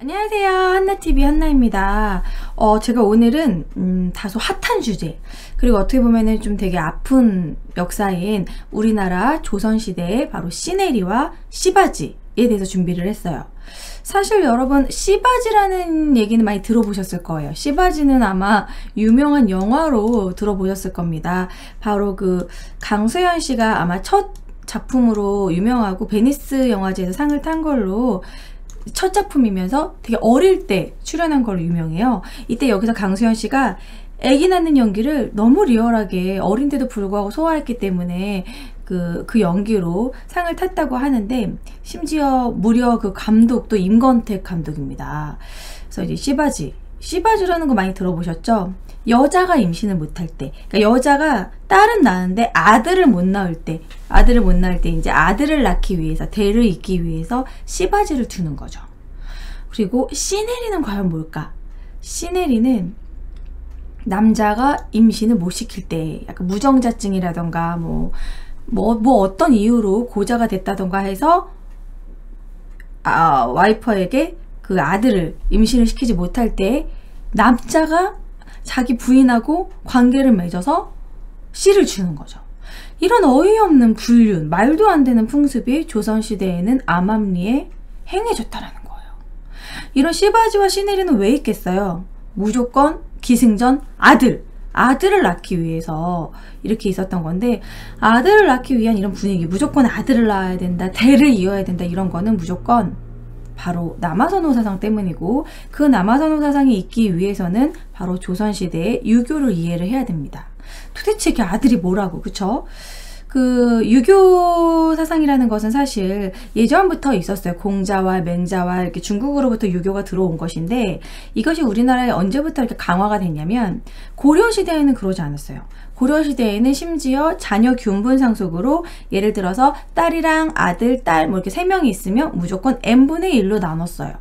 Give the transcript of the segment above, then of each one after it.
안녕하세요. 한나TV 한나입니다. 제가 오늘은 다소 핫한 주제, 그리고 어떻게 보면은 좀 되게 아픈 역사인 우리나라 조선시대의 바로 시네리와 시바지에 대해서 준비를 했어요. 사실 여러분, 시바지라는 얘기는 많이 들어보셨을 거예요. 시바지는 아마 유명한 영화로 들어보셨을 겁니다. 바로 그 강수현 씨가 아마 첫 작품으로 유명하고 베니스 영화제에서 상을 탄 걸로 첫 작품이면서 되게 어릴 때 출연한 걸로 유명해요. 이때 여기서 강수현 씨가 애기 낳는 연기를 너무 리얼하게 어린데도 불구하고 소화했기 때문에 그 연기로 상을 탔다고 하는데, 심지어 무려 그 감독도 임권택 감독입니다. 그래서 이제 시바지라는 거 많이 들어보셨죠? 여자가 임신을 못할 때, 그러니까 여자가 딸은 낳는데 아들을 못 낳을 때 이제 아들을 낳기 위해서, 대를 잇기 위해서 시바지를 두는 거죠. 그리고 시네리는 과연 뭘까? 시네리는 남자가 임신을 못 시킬 때, 약간 무정자증이라던가 뭐 어떤 이유로 고자가 됐다던가 해서 와이퍼에게 그 아들을 임신을 시키지 못할 때 남자가 자기 부인하고 관계를 맺어서 씨를 주는 거죠. 이런 어이없는 불륜, 말도 안 되는 풍습이 조선시대에는 암암리에 행해졌다라는 거예요. 이런 시바지와 시네리는 왜 있겠어요? 무조건 기승전 아들을 낳기 위해서 이렇게 있었던 건데, 아들을 낳기 위한 이런 분위기, 무조건 아들을 낳아야 된다, 대를 이어야 된다, 이런 거는 무조건 바로 남아선호 사상 때문이고, 그 남아선호 사상이 있기 위해서는 바로 조선시대의 유교를 이해를 해야 됩니다. 도대체 이게 아들이 뭐라고, 그쵸? 그 유교 사상이라는 것은 사실 예전부터 있었어요. 공자와 맹자와 이렇게 중국으로부터 유교가 들어온 것인데, 이것이 우리나라에 언제부터 이렇게 강화가 됐냐면 고려시대에는 그러지 않았어요. 고려시대에는 심지어 자녀 균분 상속으로, 예를 들어서 딸이랑 아들, 딸 뭐 이렇게 3명이 있으면 무조건 n분의 1로 나눴어요.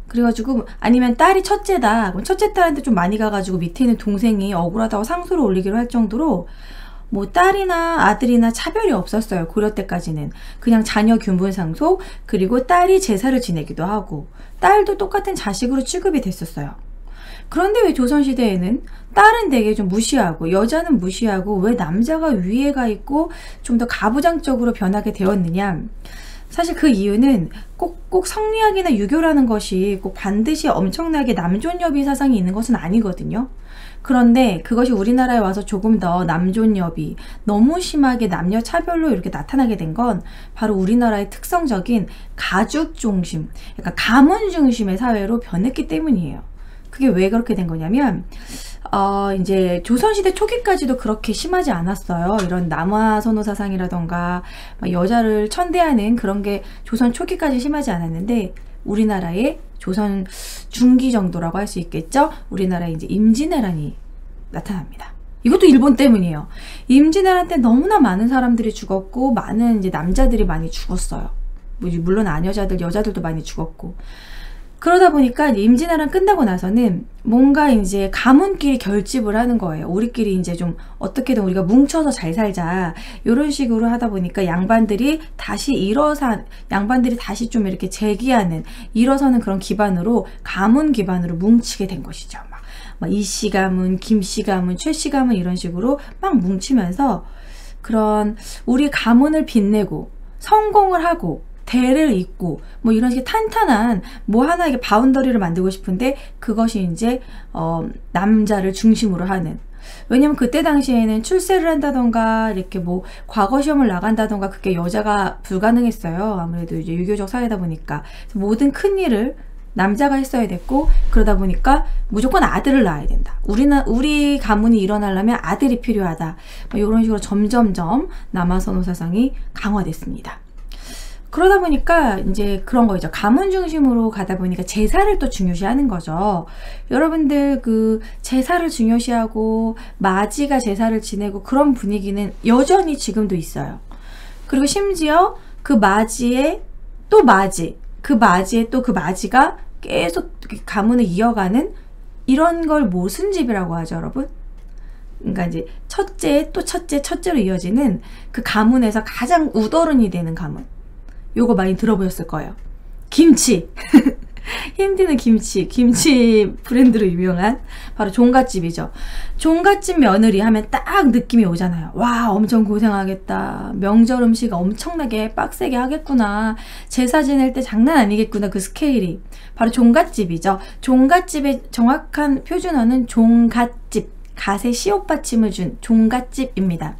그래가지고, 아니면 딸이 첫째다, 그럼 첫째 딸한테 좀 많이 가가지고 밑에 있는 동생이 억울하다고 상소를 올리기로 할 정도로 뭐 딸이나 아들이나 차별이 없었어요. 고려 때까지는 그냥 자녀 균분 상속, 그리고 딸이 제사를 지내기도 하고 딸도 똑같은 자식으로 취급이 됐었어요. 그런데 왜 조선시대에는 딸은 되게 좀 무시하고 여자는 무시하고 왜 남자가 위에가 있고 좀 더 가부장적으로 변하게 되었느냐? 사실 그 이유는 꼭 성리학이나 유교라는 것이 꼭 반드시 엄청나게 남존여비 사상이 있는 것은 아니거든요. 그런데 그것이 우리나라에 와서 조금 더 남존여비, 너무 심하게 남녀 차별로 이렇게 나타나게 된 건 바로 우리나라의 특성적인 가죽 중심, 약간 가문 중심의 사회로 변했기 때문이에요. 그게 왜 그렇게 된 거냐면, 이제 조선시대 초기까지도 그렇게 심하지 않았어요. 이런 남아선호 사상이라던가 여자를 천대하는 그런 게 조선 초기까지 심하지 않았는데, 우리나라의 조선 중기 정도라고 할 수 있겠죠? 우리나라에 이제 임진왜란이 나타납니다. 이것도 일본 때문이에요. 임진왜란 때 너무나 많은 사람들이 죽었고, 많은 이제 남자들이 많이 죽었어요. 물론 여자들도 많이 죽었고. 그러다 보니까 임진왜란 끝나고 나서는 뭔가 이제 가문끼리 결집을 하는 거예요. 우리끼리 이제 좀 어떻게든 우리가 뭉쳐서 잘 살자, 이런 식으로 하다 보니까 양반들이 다시 좀 이렇게 재기하는, 일어서는 그런 기반으로, 가문 기반으로 뭉치게 된 것이죠. 막 이씨 가문, 김씨 가문, 최씨 가문, 이런 식으로 막 뭉치면서 그런 우리 가문을 빛내고 성공을 하고 대를 잇고 뭐 이런 식의 탄탄한 뭐 하나 이게 바운더리를 만들고 싶은데, 그것이 이제 남자를 중심으로 하는. 왜냐면 그때 당시에는 출세를 한다던가 이렇게 뭐 과거 시험을 나간다던가 그게 여자가 불가능했어요. 아무래도 이제 유교적 사회다 보니까 모든 큰 일을 남자가 했어야 됐고, 그러다 보니까 무조건 아들을 낳아야 된다. 우리 가문이 일어나려면 아들이 필요하다. 뭐 이런 식으로 점점점 남아선호 사상이 강화됐습니다. 그러다 보니까 이제 그런 거죠. 가문 중심으로 가다 보니까 제사를 또 중요시하는 거죠. 여러분들 그 제사를 중요시하고 맞이가 제사를 지내고 그런 분위기는 여전히 지금도 있어요. 그리고 심지어 그 맞이에 또 맞이, 그 맞이에 또 그 맞이가 계속 가문을 이어가는, 이런 걸 모순집이라고 하죠, 여러분. 그러니까 이제 첫째로 이어지는 그 가문에서 가장 우더른이 되는 가문. 요거 많이 들어보셨을 거예요. 김치. 힌디는 김치 브랜드로 유명한 바로 종갓집이죠. 종갓집 며느리 하면 딱 느낌이 오잖아요. 와, 엄청 고생하겠다. 명절 음식 엄청나게 빡세게 하겠구나. 제사 지낼 때 장난 아니겠구나. 그 스케일이. 바로 종갓집이죠. 종갓집의 정확한 표준어는 종갓집. 갓에 시옷받침을 준 종갓집입니다.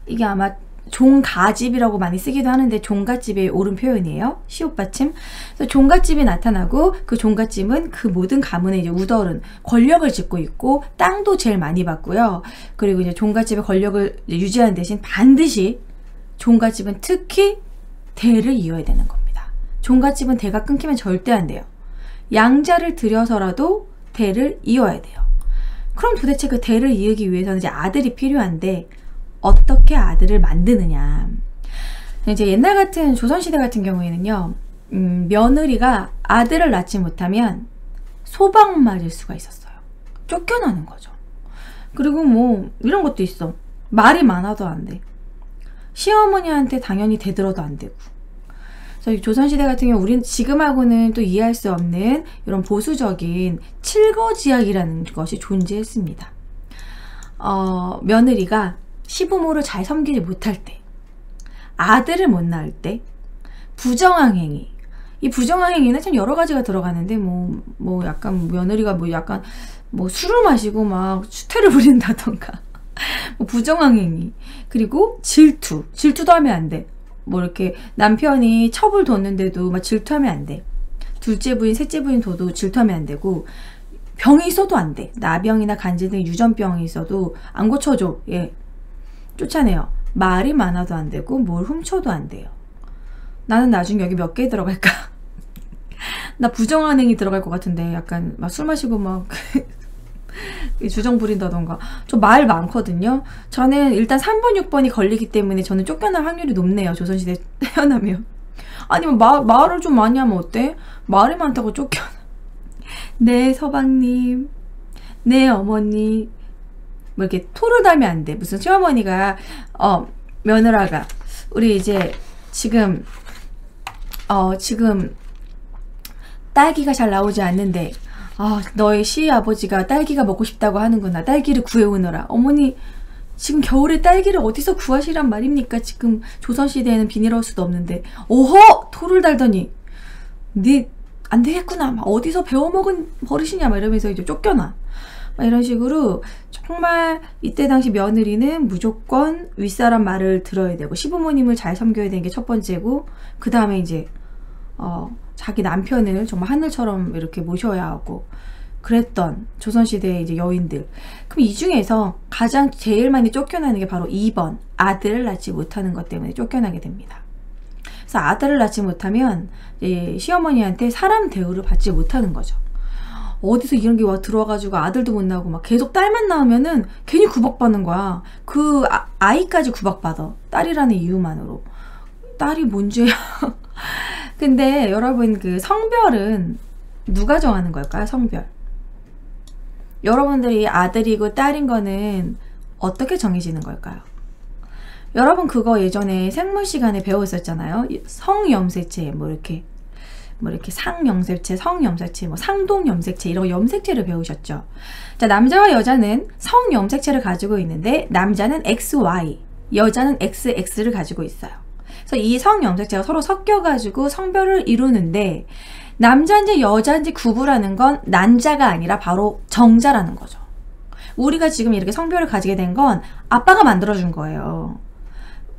이게 아마 종가집이라고 많이 쓰기도 하는데 종갓집의 옳은 표현이에요. 시옷받침. 그래서 종갓집이 나타나고 그 종갓집은 그 모든 가문의 이제 우더른 권력을 쥐고 있고 땅도 제일 많이 받고요. 그리고 이제 종갓집의 권력을 유지하는 대신 반드시 종갓집은 특히 대를 이어야 되는 겁니다. 종갓집은 대가 끊기면 절대 안 돼요. 양자를 들여서라도 대를 이어야 돼요. 그럼 도대체 그 대를 이으기 위해서는 이제 아들이 필요한데 어떻게 아들을 만드느냐. 이제 옛날 같은 조선시대 같은 경우에는요, 며느리가 아들을 낳지 못하면 소방 맞을 수가 있었어요. 쫓겨나는 거죠. 그리고 뭐 이런 것도 있어. 말이 많아도 안 돼. 시어머니한테 당연히 대들어도 안 되고. 그래서 조선시대 같은 경우 우리는 지금하고는 또 이해할 수 없는 이런 보수적인 칠거지약이라는 것이 존재했습니다. 며느리가 시부모를 잘 섬기지 못할 때, 아들을 못 낳을 때, 부정한 행위. 이 부정한 행위는 참 여러 가지가 들어가는데, 뭐 약간 며느리가 약간 술을 마시고 막 추태를 부린다던가, 부정한 행위. 그리고 질투도 하면 안 돼. 이렇게 남편이 첩을 뒀는데도 막 질투하면 안 돼. 둘째 부인, 셋째 부인 둬도 질투하면 안 되고, 병이 있어도 안 돼. 나병이나 간질 등 유전병이 있어도 안 고쳐줘. 예. 쫓아내요. 말이 많아도 안 되고 뭘 훔쳐도 안 돼요. 나는 나중에 여기 몇 개 들어갈까? 나 부정한 행위 들어갈 것 같은데 약간 막 술 마시고 막 주정 부린다던가. 저 말 많거든요. 저는 일단 3번, 6번이 걸리기 때문에 저는 쫓겨날 확률이 높네요. 조선시대 태어나면. 아니면 말을 좀 많이 하면 어때? 말이 많다고 쫓겨나. 네, 서방님. 네, 어머니. 이렇게 토를 달면 안 돼. 무슨 시어머니가 며느라가 우리 이제 지금 딸기가 잘 나오지 않는데 너의 시아버지가 딸기가 먹고 싶다고 하는구나. 딸기를 구해오너라. 어머니 지금 겨울에 딸기를 어디서 구하시란 말입니까? 지금 조선시대에는 비닐하우스도 없는데. 오호! 토를 달더니 네 안 되겠구나. 막 어디서 배워먹은 버릇이냐 막 이러면서 이제 쫓겨나. 이런 식으로 정말 이때 당시 며느리는 무조건 윗사람 말을 들어야 되고 시부모님을 잘 섬겨야 되는 게 첫 번째고, 그 다음에 이제 자기 남편을 정말 하늘처럼 이렇게 모셔야 하고 그랬던 조선시대의 이제 여인들. 그럼 이 중에서 가장 제일 많이 쫓겨나는 게 바로 2번 아들을 낳지 못하는 것 때문에 쫓겨나게 됩니다. 그래서 아들을 낳지 못하면 시어머니한테 사람 대우를 받지 못하는 거죠. 어디서 이런 게 들어와가지고 아들도 못 낳고 막 계속 딸만 낳으면은 괜히 구박받는 거야. 그 아이까지 구박받아. 딸이라는 이유만으로. 딸이 뭔 죄야. 근데 여러분 그 성별은 누가 정하는 걸까요? 성별. 여러분들이 아들이고 딸인 거는 어떻게 정해지는 걸까요? 여러분 그거 예전에 생물 시간에 배웠었잖아요. 성염색체 이렇게 상염색체, 성염색체, 상동염색체 이런 염색체를 배우셨죠. 자, 남자와 여자는 성염색체를 가지고 있는데 남자는 XY, 여자는 XX를 가지고 있어요. 그래서 이 성염색체가 서로 섞여가지고 성별을 이루는데 남자인지 여자인지 구분하는 건 난자가 아니라 바로 정자라는 거죠. 우리가 지금 이렇게 성별을 가지게 된 건 아빠가 만들어준 거예요.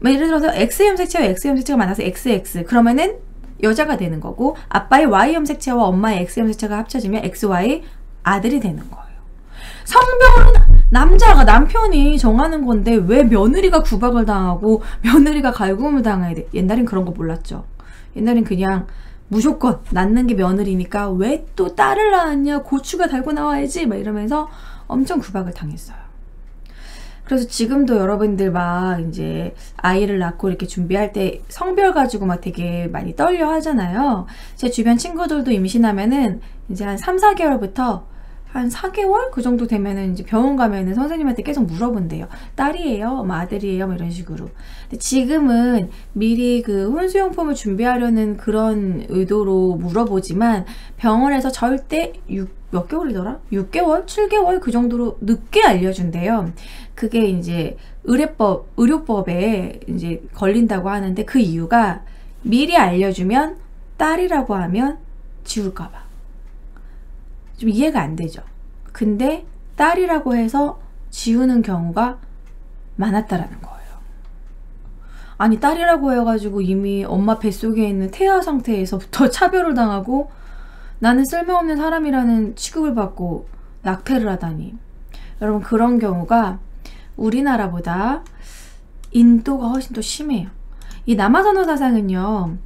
예를 들어서 X염색체와 X염색체가 만나서 XX 그러면은 여자가 되는 거고, 아빠의 Y염색체와 엄마의 X염색체가 합쳐지면 XY 아들이 되는 거예요. 성별은 남편이 정하는 건데 왜 며느리가 구박을 당하고 며느리가 갈굼을 당해야 돼? 옛날엔 그런 거 몰랐죠. 옛날엔 그냥 무조건 낳는 게 며느리니까 왜 또 딸을 낳았냐, 고추가 달고 나와야지 막 이러면서 엄청 구박을 당했어요. 그래서 지금도 여러분들 막 이제 아이를 낳고 이렇게 준비할 때 성별 가지고 막 되게 많이 떨려 하잖아요. 제 주변 친구들도 임신하면은 이제 한 3, 4개월부터 한 4개월 그 정도 되면은 이제 병원 가면은 선생님한테 계속 물어본대요. 딸이에요? 뭐 아들이에요? 뭐 이런 식으로. 근데 지금은 미리 그 혼수용품을 준비하려는 그런 의도로 물어보지만 병원에서 절대 몇 개월이더라? 6개월? 7개월? 그 정도로 늦게 알려준대요. 그게 이제 의료법에 이제 걸린다고 하는데 그 이유가 미리 알려주면 딸이라고 하면 지울까봐. 좀 이해가 안 되죠. 근데 딸이라고 해서 지우는 경우가 많았다라는 거예요. 아니 딸이라고 해가지고 이미 엄마 뱃속에 있는 태아 상태에서부터 차별을 당하고 나는 쓸모없는 사람이라는 취급을 받고 낙태를 하다니. 여러분 그런 경우가 우리나라보다 인도가 훨씬 더 심해요. 이 남아선호 사상은요.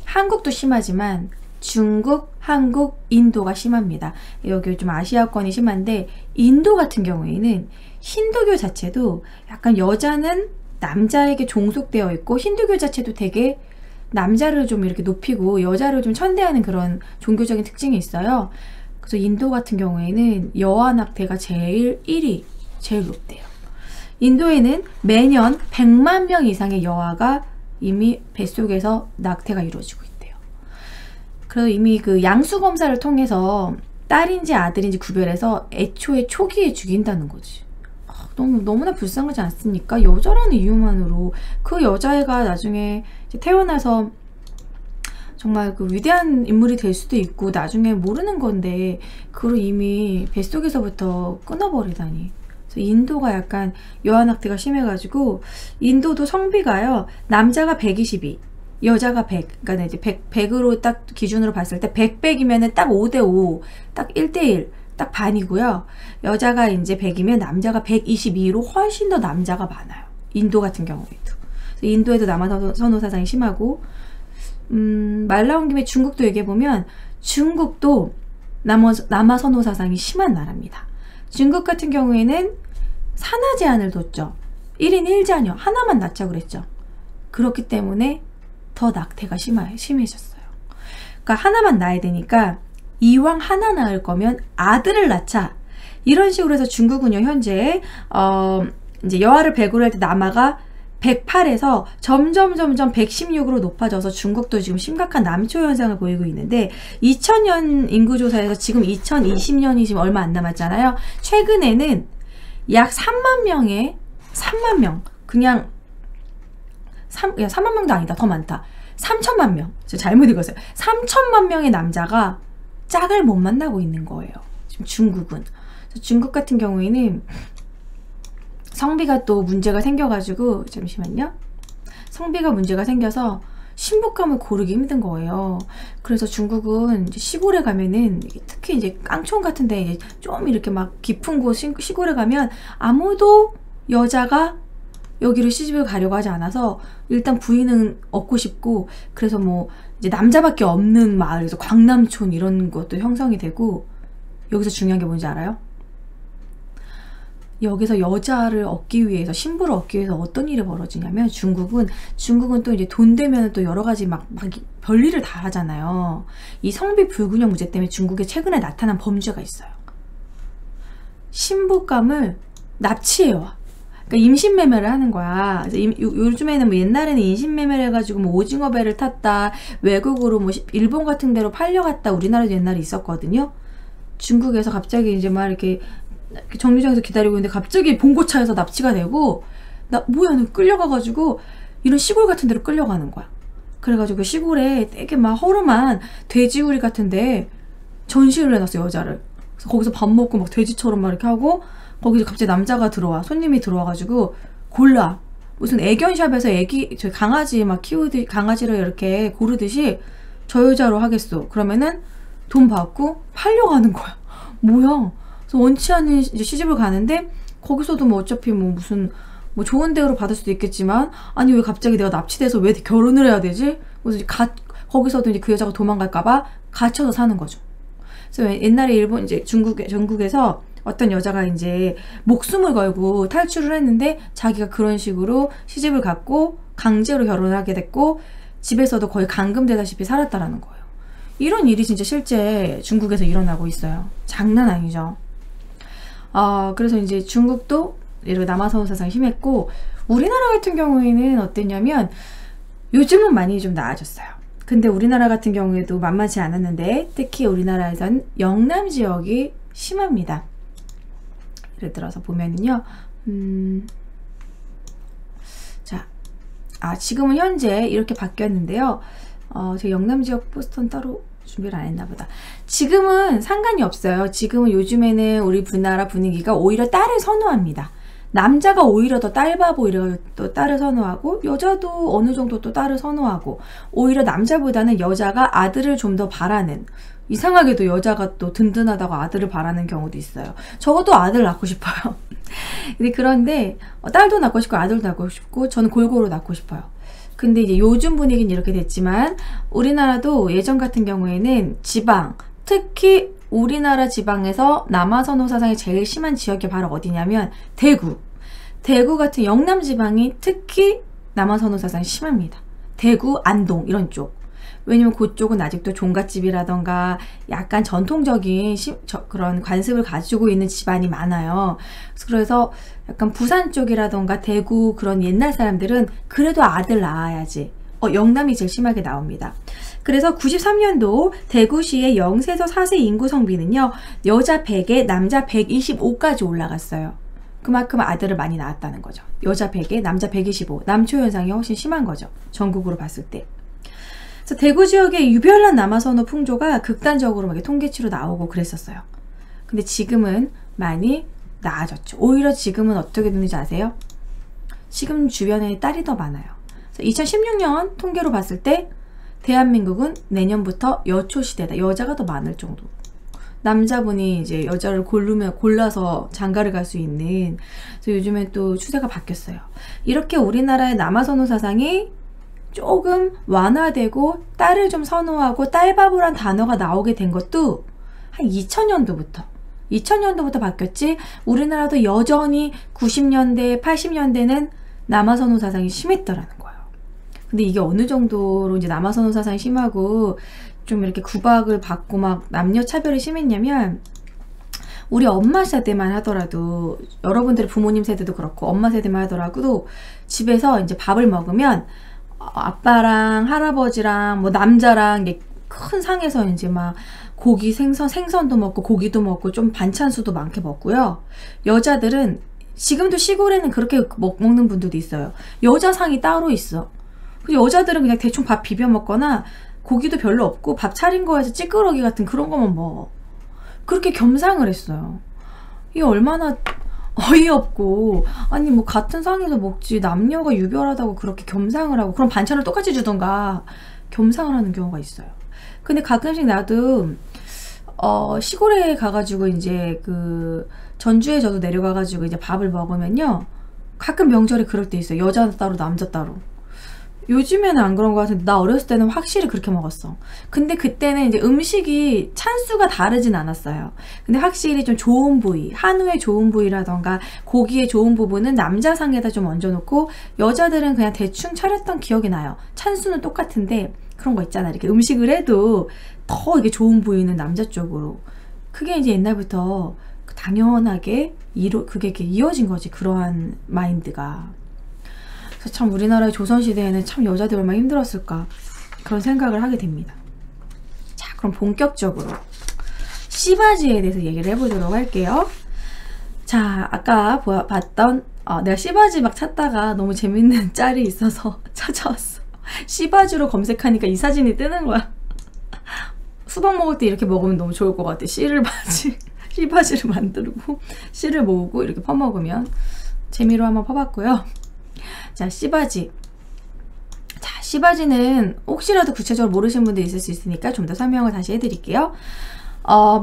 한국도 심하지만 중국, 한국, 인도가 심합니다. 여기 좀 아시아권이 심한데 인도 같은 경우에는 힌두교 자체도 약간 여자는 남자에게 종속되어 있고 힌두교 자체도 되게 남자를 좀 이렇게 높이고 여자를 좀 천대하는 그런 종교적인 특징이 있어요. 그래서 인도 같은 경우에는 여아 낙태가 제일 1위, 제일 높대요. 인도에는 매년 100만 명 이상의 여아가 이미 뱃속에서 낙태가 이루어지고 있대요. 그래서 이미 그 양수 검사를 통해서 딸인지 아들인지 구별해서 애초에 초기에 죽인다는 거지. 너무나 불쌍하지 않습니까? 여자라는 이유만으로 그 여자애가 나중에 이제 태어나서 정말 그 위대한 인물이 될 수도 있고 나중에 모르는 건데 그걸 이미 뱃속에서부터 끊어버리다니. 그래서 인도가 약간 여아낙태가 심해가지고 인도도 성비가요. 남자가 122 여자가 100, 그러니까 이제 100으로 딱 기준으로 봤을 때 100이면은 딱 5대5, 딱 1대1, 딱 반이고요. 여자가 이제 100이면 남자가 122로 훨씬 더 남자가 많아요. 인도 같은 경우에도. 인도에도 남아선호 사상이 심하고, 말 나온 김에 중국도 얘기해보면 중국도 남아선호 사상이 심한 나라입니다. 중국 같은 경우에는 산하 제한을 뒀죠. 1인 1자녀 하나만 낳자 그랬죠. 그렇기 때문에 더 낙태가 심해졌어요. 그러니까 하나만 낳아야 되니까 이왕 하나 낳을 거면 아들을 낳자. 이런 식으로 해서 중국은요 현재 이제 여아를 100으로 할 때 남아가 108에서 점점 116으로 높아져서 중국도 지금 심각한 남초 현상을 보이고 있는데 2000년 인구조사에서 지금 2020년이 지금 얼마 안 남았잖아요. 최근에는 약 3만 명 그냥 3만 명도 아니다. 더 많다. 3천만 명. 제가 잘못 읽었어요. 3천만 명의 남자가 짝을 못 만나고 있는 거예요. 지금 중국은. 중국 같은 경우에는 성비가 또 문제가 생겨가지고 잠시만요. 성비가 문제가 생겨서 신부감을 고르기 힘든 거예요. 그래서 중국은 이제 시골에 가면은 특히 이제 깡촌 같은데 이제 좀 이렇게 막 깊은 곳 시골에 가면 아무도 여자가 여기로 시집을 가려고 하지 않아서 일단 부인은 얻고 싶고 그래서 뭐 이제 남자밖에 없는 마을에서 광남촌 이런 것도 형성이 되고 여기서 중요한 게 뭔지 알아요? 여기서 여자를 얻기 위해서 신부를 얻기 위해서 어떤 일이 벌어지냐면 중국은 또 이제 돈 되면 또 여러 가지 막 별일을 다 하잖아요. 이 성비 불균형 문제 때문에 중국에 최근에 나타난 범죄가 있어요. 신부감을 납치해와. 그러니까 임신매매를 하는 거야. 요즘에는 뭐 옛날에는 임신매매를 해가지고 뭐 오징어 배를 탔다, 외국으로 뭐 일본 같은 데로 팔려갔다, 우리나라도 옛날에 있었거든요. 중국에서 갑자기 이제 막 이렇게 정류장에서 기다리고 있는데 갑자기 봉고차에서 납치가 되고 뭐야 너 끌려가가지고 이런 시골 같은 데로 끌려가는 거야. 그래가지고 시골에 되게 막 허름한 돼지우리 같은데 전시를 해놨어 여자를. 그래서 거기서 밥 먹고 막 돼지처럼 막 이렇게 하고 거기서 갑자기 남자가 들어와. 손님이 들어와가지고 골라. 무슨 애견샵에서 저 강아지 막 강아지를 이렇게 고르듯이 저 여자로 하겠어. 그러면은 돈 받고 팔려가는 거야. 뭐야. 그래서 원치 않는 이제 시집을 가는데 거기서도 뭐 어차피 뭐 무슨 뭐 좋은 대우로 받을 수도 있겠지만 아니 왜 갑자기 내가 납치돼서 왜 결혼을 해야 되지? 그래서 거기서도 이제 그 여자가 도망갈까봐 갇혀서 사는 거죠. 그래서 옛날에 일본 이제 전국에서 어떤 여자가 이제 목숨을 걸고 탈출을 했는데 자기가 그런 식으로 시집을 갔고 강제로 결혼을 하게 됐고 집에서도 거의 감금되다시피 살았다라는 거예요. 이런 일이 진짜 실제 중국에서 일어나고 있어요. 장난 아니죠. 그래서 이제 중국도 이렇게 남아선호 사상이 심했고, 우리나라 같은 경우에는 어땠냐면 요즘은 많이 좀 나아졌어요. 근데 우리나라 같은 경우에도 만만치 않았는데, 특히 우리나라에선 영남 지역이 심합니다. 예를 들어서 보면은요, 자, 지금은 현재 이렇게 바뀌었는데요. 제 영남 지역 포스터는 따로 준비를 안 했나 보다. 지금은 상관이 없어요. 지금은 요즘에는 우리 우리나라 분위기가 오히려 딸을 선호합니다. 남자가 오히려 더 딸바보 이래가지고 또 딸을 선호하고, 여자도 어느 정도 또 딸을 선호하고, 오히려 남자보다는 여자가 아들을 좀 더 바라는, 이상하게도 여자가 또 든든하다고 아들을 바라는 경우도 있어요. 저도 아들 낳고 싶어요. 근데 그런데 딸도 낳고 싶고 아들도 낳고 싶고, 저는 골고루 낳고 싶어요. 근데 이제 요즘 분위기는 이렇게 됐지만, 우리나라도 예전 같은 경우에는 지방, 특히 우리나라 지방에서 남아선호 사상이 제일 심한 지역이 바로 어디냐면 대구. 대구 같은 영남 지방이 특히 남아선호 사상이 심합니다. 대구, 안동 이런 쪽. 왜냐면 그쪽은 아직도 종갓집이라던가 약간 전통적인 그런 관습을 가지고 있는 집안이 많아요. 그래서 약간 부산 쪽이라던가 대구 그런 옛날 사람들은 그래도 아들 낳아야지. 영남이 제일 심하게 나옵니다. 그래서 93년도 대구시의 0세에서 4세 인구 성비는요, 여자 100에 남자 125까지 올라갔어요. 그만큼 아들을 많이 낳았다는 거죠. 여자 100에 남자 125, 남초 현상이 훨씬 심한 거죠. 전국으로 봤을 때. 그래서 대구 지역의 유별난 남아선호 풍조가 극단적으로 막 통계치로 나오고 그랬었어요. 근데 지금은 많이 나아졌죠. 오히려 지금은 어떻게 되는지 아세요? 지금 주변에 딸이 더 많아요. 2016년 통계로 봤을 때 대한민국은 내년부터 여초 시대다. 여자가 더 많을 정도. 남자분이 이제 여자를 골라서 장가를 갈 수 있는. 그래서 요즘에 또 추세가 바뀌었어요. 이렇게 우리나라의 남아선호 사상이 조금 완화되고 딸을 좀 선호하고 딸바보란 단어가 나오게 된 것도 한 2000년도부터 바뀌었지. 우리나라도 여전히 90년대, 80년대는 남아선호 사상이 심했더라는 거예요. 근데 이게 어느 정도로 이제 남아선호 사상이 심하고 좀 이렇게 구박을 받고 막 남녀 차별이 심했냐면, 우리 엄마 세대만 하더라도, 여러분들의 부모님 세대도 그렇고 엄마 세대만 하더라도 집에서 이제 밥을 먹으면 아빠랑 할아버지랑 뭐 남자랑 큰 상에서 이제 막 고기, 생선도 먹고 고기도 먹고 좀 반찬수도 많게 먹고요. 여자들은 지금도 시골에는 그렇게 먹는 분들도 있어요. 여자 상이 따로 있어. 여자들은 그냥 대충 밥 비벼 먹거나 고기도 별로 없고 밥 차린 거에서 찌끄러기 같은 그런 거만 먹어. 그렇게 겸상을 했어요. 이게 얼마나 어이없고, 아니 뭐 같은 상에서 먹지 남녀가 유별하다고 그렇게 겸상을 하고, 그럼 반찬을 똑같이 주던가 겸상을 하는 경우가 있어요. 근데 가끔씩 나도 시골에 가가지고 이제 그 전주에 저도 내려가가지고 이제 밥을 먹으면요, 가끔 명절에 그럴 때 있어요. 여자 따로 남자 따로. 요즘에는 안 그런 것 같은데 나 어렸을 때는 확실히 그렇게 먹었어. 근데 그때는 이제 음식이 찬수가 다르진 않았어요. 근데 확실히 좀 좋은 부위, 한우의 좋은 부위라던가 고기의 좋은 부분은 남자 상에다 좀 얹어놓고, 여자들은 그냥 대충 차렸던 기억이 나요. 찬수는 똑같은데 그런 거 있잖아. 이렇게 음식을 해도 더 이게 좋은 부위는 남자 쪽으로. 그게 이제 옛날부터 당연하게 그게 이렇게 이어진 거지. 그러한 마인드가. 그래서 참 우리나라의 조선시대에는 참 여자들 얼마나 힘들었을까, 그런 생각을 하게 됩니다. 자, 그럼 본격적으로 씨바지에 대해서 얘기를 해보도록 할게요. 자, 아까 봤던 내가 씨바지 막 찾다가 너무 재밌는 짤이 있어서 찾아왔어. 씨바지로 검색하니까 이 사진이 뜨는 거야. 수박 먹을 때 이렇게 먹으면 너무 좋을 것 같아. 씨바지를 만들고 씨를 모으고 이렇게 퍼먹으면. 재미로 한번 퍼봤고요. 자, 씨바지. 자, 씨바지는 혹시라도 구체적으로 모르시는 분들 있을 수 있으니까 좀 더 설명을 다시 해드릴게요.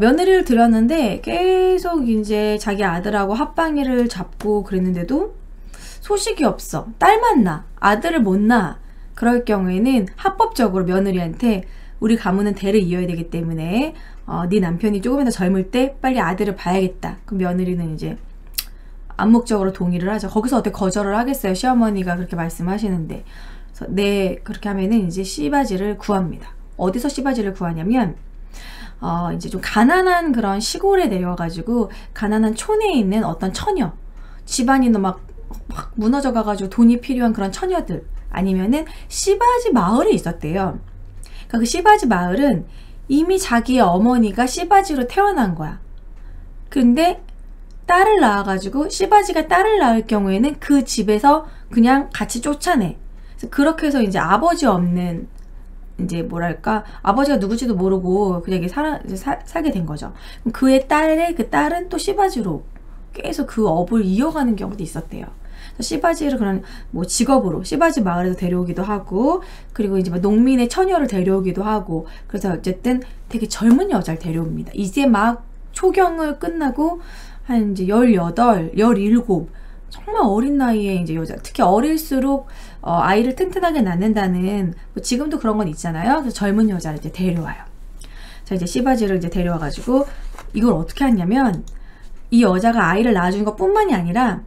며느리를 들였는데 계속 이제 자기 아들하고 합방일을 잡고 그랬는데도 소식이 없어. 딸만 낳아. 아들을 못 낳아. 그럴 경우에는 합법적으로 며느리한테 우리 가문은 대를 이어야 되기 때문에 네 남편이 조금이나 젊을 때 빨리 아들을 봐야겠다. 그럼 며느리는 이제 암묵적으로 동의를 하죠. 거기서 어떻게 거절을 하겠어요. 시어머니가 그렇게 말씀하시는데. 그래서 네, 그렇게 하면은 이제 씨바지를 구합니다. 어디서 씨바지를 구하냐면 이제 좀 가난한 그런 시골에 내려와가지고 가난한 촌에 있는 어떤 처녀, 집안이 막 무너져 가가지고 돈이 필요한 그런 처녀들, 아니면은 씨바지 마을에 있었대요. 그러니까 그 씨바지 마을은 이미 자기의 어머니가 씨바지로 태어난 거야. 근데 딸을 낳아가지고 씨바지가 딸을 낳을 경우에는 그 집에서 그냥 같이 쫓아내. 그래서 그렇게 해서 이제 아버지 없는, 이제 뭐랄까, 아버지가 누구지도 모르고 그냥 살게 된 거죠. 그의 그 딸은 또 씨바지로 계속 그 업을 이어가는 경우도 있었대요. 씨바지를 그런 뭐 직업으로 씨바지 마을에서 데려오기도 하고, 그리고 이제 뭐 농민의 처녀를 데려오기도 하고, 그래서 어쨌든 되게 젊은 여자를 데려옵니다. 이제 막 초경을 끝나고 한 이제 18, 17, 정말 어린 나이에 이제 여자, 특히 어릴수록 아이를 튼튼하게 낳는다는, 뭐 지금도 그런 건 있잖아요. 그래서 젊은 여자를 이제 데려와요. 자, 이제 씨바지를 이제 데려와가지고 이걸 어떻게 하냐면, 이 여자가 아이를 낳아주는 것 뿐만이 아니라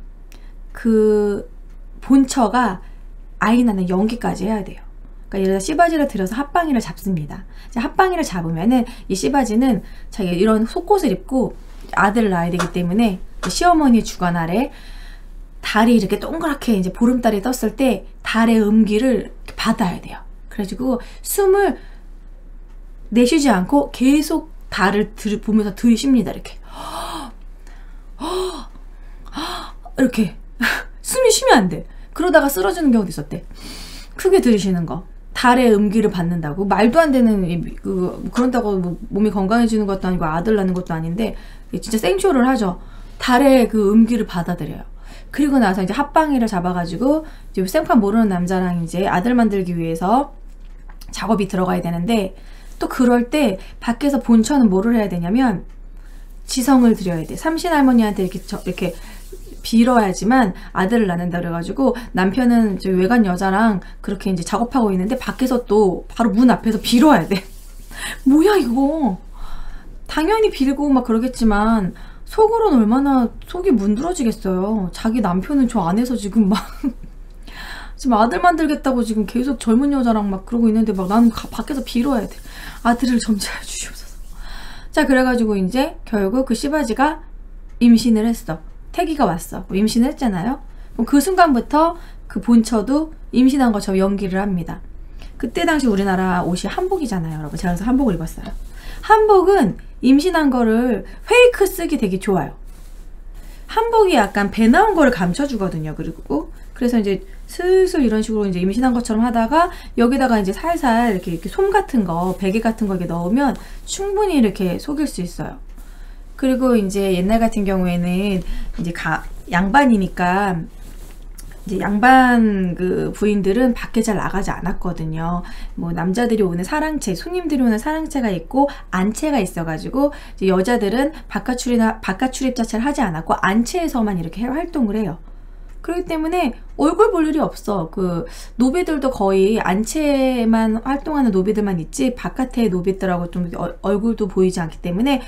그 본처가 아이 낳는 연기까지 해야 돼요. 그러니까 예를 들어 씨바지를 들여서 핫방이를 잡습니다. 핫방이를 잡으면은 이 씨바지는 자기 이런 속옷을 입고 아들을 낳아야 되기 때문에 시어머니의 주관 아래 달이 이렇게 동그랗게 이제 보름달이 떴을 때 달의 음기를 받아야 돼요. 그래가지고 숨을 내쉬지 않고 계속 달을 보면서 들이쉽니다. 이렇게 숨이 쉬면 안 돼. 그러다가 쓰러지는 경우도 있었대. 크게 들이쉬는 거. 달의 음기를 받는다고. 말도 안 되는, 그런다고 뭐 몸이 건강해지는 것도 아니고 아들 낳는 것도 아닌데, 진짜 생쇼를 하죠. 달의 그 음기를 받아들여요. 그리고 나서 이제 핫방이를 잡아가지고, 이제 생판 모르는 남자랑 이제 아들 만들기 위해서 작업이 들어가야 되는데, 또 그럴 때 밖에서 본처는 뭐를 해야 되냐면, 지성을 드려야 돼. 삼신 할머니한테 이렇게 빌어야지만 아들을 낳는다 그래가지고, 남편은 저희 외간 여자랑 그렇게 이제 작업하고 있는데 밖에서 또 바로 문 앞에서 빌어야 돼. 뭐야 이거. 당연히 빌고 막 그러겠지만 속으로는 얼마나 속이 문드러지겠어요. 자기 남편은 저 안에서 지금 막 지금 아들 만들겠다고 지금 계속 젊은 여자랑 막 그러고 있는데 막 나는 밖에서 빌어야 돼. 아들을 점지해 주시옵소서. 자, 그래가지고 이제 결국 그 씨바지가 임신을 했어. 태기가 왔어. 임신을 했잖아요. 그럼 그 순간부터 그 본처도 임신한 것처럼 연기를 합니다. 그때 당시 우리나라 옷이 한복이잖아요, 여러분. 제가 그래서 한복을 입었어요. 한복은 임신한 거를 페이크 쓰기 되게 좋아요. 한복이 약간 배 나온 거를 감춰주거든요. 그리고 그래서 이제 슬슬 이런 식으로 이제 임신한 것처럼 하다가 여기다가 이제 살살 이렇게 솜 같은 거, 베개 같은 거 이렇게 넣으면 충분히 이렇게 속일 수 있어요. 그리고 이제 옛날 같은 경우에는 이제 양반이니까 이제 양반 그 부인들은 밖에 잘 나가지 않았거든요. 뭐 남자들이 오는 사랑채, 손님들이 오는 사랑채가 있고 안채가 있어가지고 이제 여자들은 바깥 출입 자체를 하지 않았고 안채에서만 이렇게 활동을 해요. 그렇기 때문에 얼굴 볼 일이 없어. 그 노비들도 거의 안채만 활동하는 노비들만 있지 바깥에 노비들하고 좀 얼굴도 보이지 않기 때문에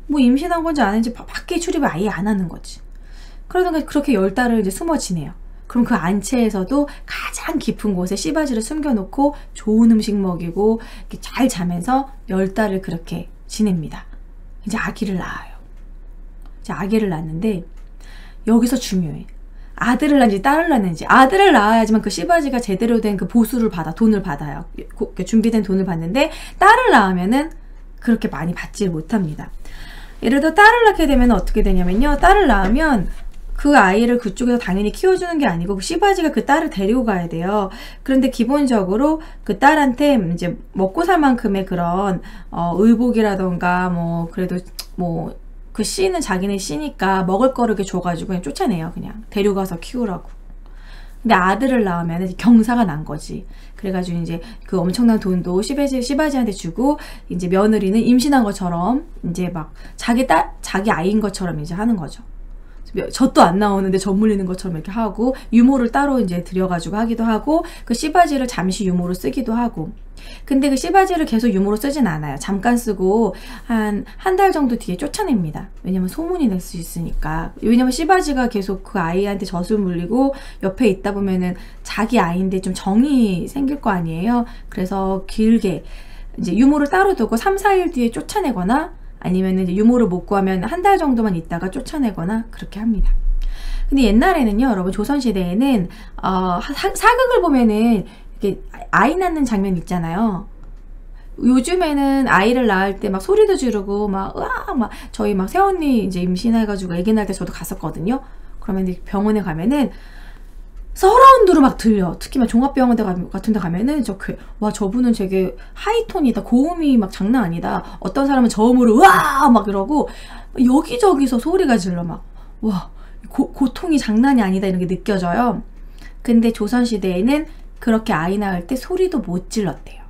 뭐 임신한 건지 아닌지 밖에 출입을 아예 안 하는 거지. 그러다가 그렇게 10달을 이제 숨어 지내요. 그럼 그 안채에서도 가장 깊은 곳에 씨바지를 숨겨놓고 좋은 음식 먹이고 이렇게 잘 자면서 10달을 그렇게 지냅니다. 이제 아기를 낳아요. 이제 아기를 낳는데 여기서 중요해. 아들을 낳는지 딸을 낳는지. 아들을 낳아야지만 그 씨바지가 제대로 된 그 보수를 돈을 받아요. 준비된 돈을 받는데 딸을 낳으면은 그렇게 많이 받지 못합니다. 예를 들어 딸을 낳게 되면 어떻게 되냐면요. 딸을 낳으면 그 아이를 그쪽에서 당연히 키워주는 게 아니고 씨바지가 그 딸을 데리고 가야 돼요. 그런데 기본적으로 그 딸한테 이제 먹고 살 만큼의 그런 의복이라던가 뭐 그래도 뭐 그 씨는 자기네 씨니까 먹을 거를 이렇게 줘가지고 그냥 쫓아내요. 그냥 데려가서 키우라고. 근데 아들을 낳으면 경사가 난 거지. 그래가지고 이제 그 엄청난 돈도 씨바지한테 주고 이제 며느리는 임신한 것처럼 이제 막 자기 아이인 것처럼 이제 하는 거죠. 젖도 안 나오는데 젖 물리는 것처럼 이렇게 하고 유모를 따로 이제 들여가지고 하기도 하고 그 씨바지를 잠시 유모로 쓰기도 하고. 근데 그 씨바지를 계속 유모로 쓰진 않아요. 잠깐 쓰고 한 달 정도 뒤에 쫓아냅니다. 왜냐면 소문이 날 수 있으니까. 왜냐면 씨바지가 계속 그 아이한테 젖을 물리고 옆에 있다 보면은 자기 아이인데 좀 정이 생길 거 아니에요. 그래서 길게 이제 유모를 따로 두고 3, 4일 뒤에 쫓아내거나 아니면 이제 유모를 못 구하면 한 달 정도만 있다가 쫓아내거나 그렇게 합니다. 근데 옛날에는요, 여러분 조선시대에는 사극을 보면은 이렇게 아이 낳는 장면 있잖아요. 요즘에는 아이를 낳을 때 막 소리도 지르고 막 으아 막 저희 막 새언니 이제 임신해가지고 아기 낳을 때 저도 갔었거든요. 그러면 이제 병원에 가면은 서라운드로 막 들려. 특히 막 종합병원 같은 데 가면은 와 저분은 되게 하이톤이다. 고음이 막 장난 아니다. 어떤 사람은 저음으로 으아 막 이러고 여기저기서 소리가 질러 막 와 고통이 장난이 아니다 이런 게 느껴져요. 근데 조선시대에는 그렇게 아이 낳을 때 소리도 못 질렀대요.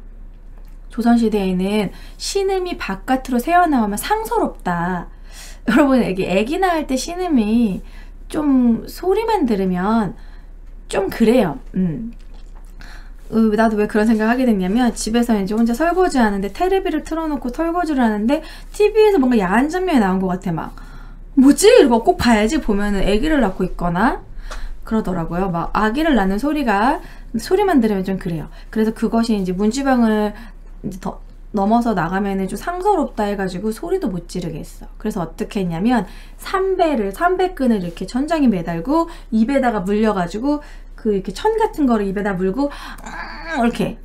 조선시대에는 신음이 바깥으로 새어나오면 상서롭다. 여러분 애기 낳을 때 신음이 좀 소리만 들으면 좀 그래요. 나도 왜 그런 생각을 하게 됐냐면 집에서 이제 혼자 설거지 하는데 테레비를 틀어놓고 설거지를 하는데 TV에서 뭔가 야한 장면이 나온 것 같아. 막 뭐지? 이러고 꼭 봐야지. 보면은 아기를 낳고 있거나 그러더라고요. 막 아기를 낳는 소리만 들으면 좀 그래요. 그래서 그것이 이제 문지방을 이제 더 넘어서 나가면은 좀 상서롭다 해가지고 소리도 못 지르게 했어. 그래서 어떻게 했냐면 삼배끈을 이렇게 천장에 매달고 입에다가 물려가지고 그 이렇게 천 같은 거를 입에다 물고 이렇게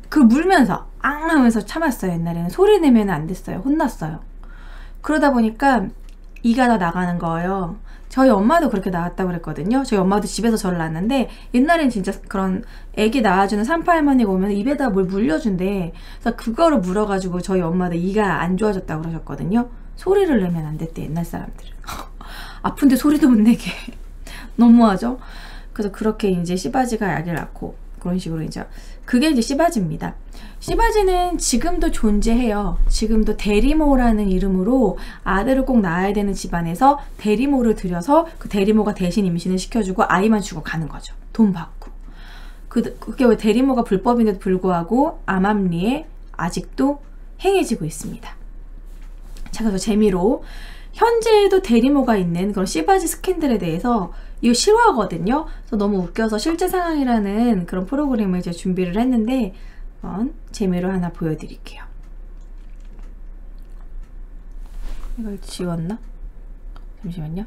그 물면서 하면서 참았어요. 옛날에는 소리 내면 안 됐어요. 혼났어요. 그러다 보니까 이가 다 나가는 거예요. 저희 엄마도 그렇게 낳았다고 그랬거든요. 저희 엄마도 집에서 저를 낳았는데 옛날엔 진짜 그런 애기 낳아주는 산파할머니가 오면 입에다 뭘 물려준대. 그래서 그거를 물어가지고 저희 엄마도 이가 안 좋아졌다고 그러셨거든요. 소리를 내면 안 됐대, 옛날 사람들은. 아픈데 소리도 못 내게. 너무하죠? 그래서 그렇게 이제 씨바지가 아기를 낳고 그런 식으로 이제 그게 이제 씨바지입니다. 씨바지는 지금도 존재해요. 지금도 대리모라는 이름으로 아들을 꼭 낳아야 되는 집안에서 대리모를 들여서 그 대리모가 대신 임신을 시켜주고 아이만 주고 가는 거죠. 돈 받고. 그게 왜 대리모가 불법인데도 불구하고 암암리에 아직도 행해지고 있습니다. 자, 그래서 재미로 현재에도 대리모가 있는 그런 씨바지 스캔들에 대해서 이거 실화거든요. 그래서 너무 웃겨서 실제 상황이라는 그런 프로그램을 이제 준비를 했는데 재미로 하나 보여드릴게요. 이걸 지웠나? 잠시만요.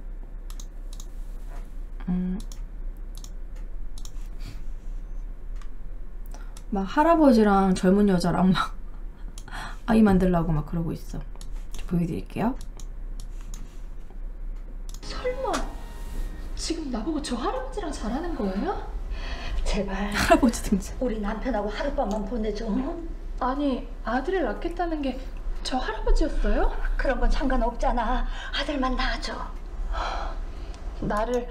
막 할아버지랑 젊은 여자랑 막 아이 만들라고 막 그러고 있어. 보여드릴게요. 설마 지금 나보고 저 할아버지랑 잘하는 거예요? 제발 할아버지 등장. 우리 남편하고 하룻밤만 보내줘. 아니 아들을 낳겠다는 게 저 할아버지였어요? 그런 건 상관없잖아. 아들만 낳아줘. 나를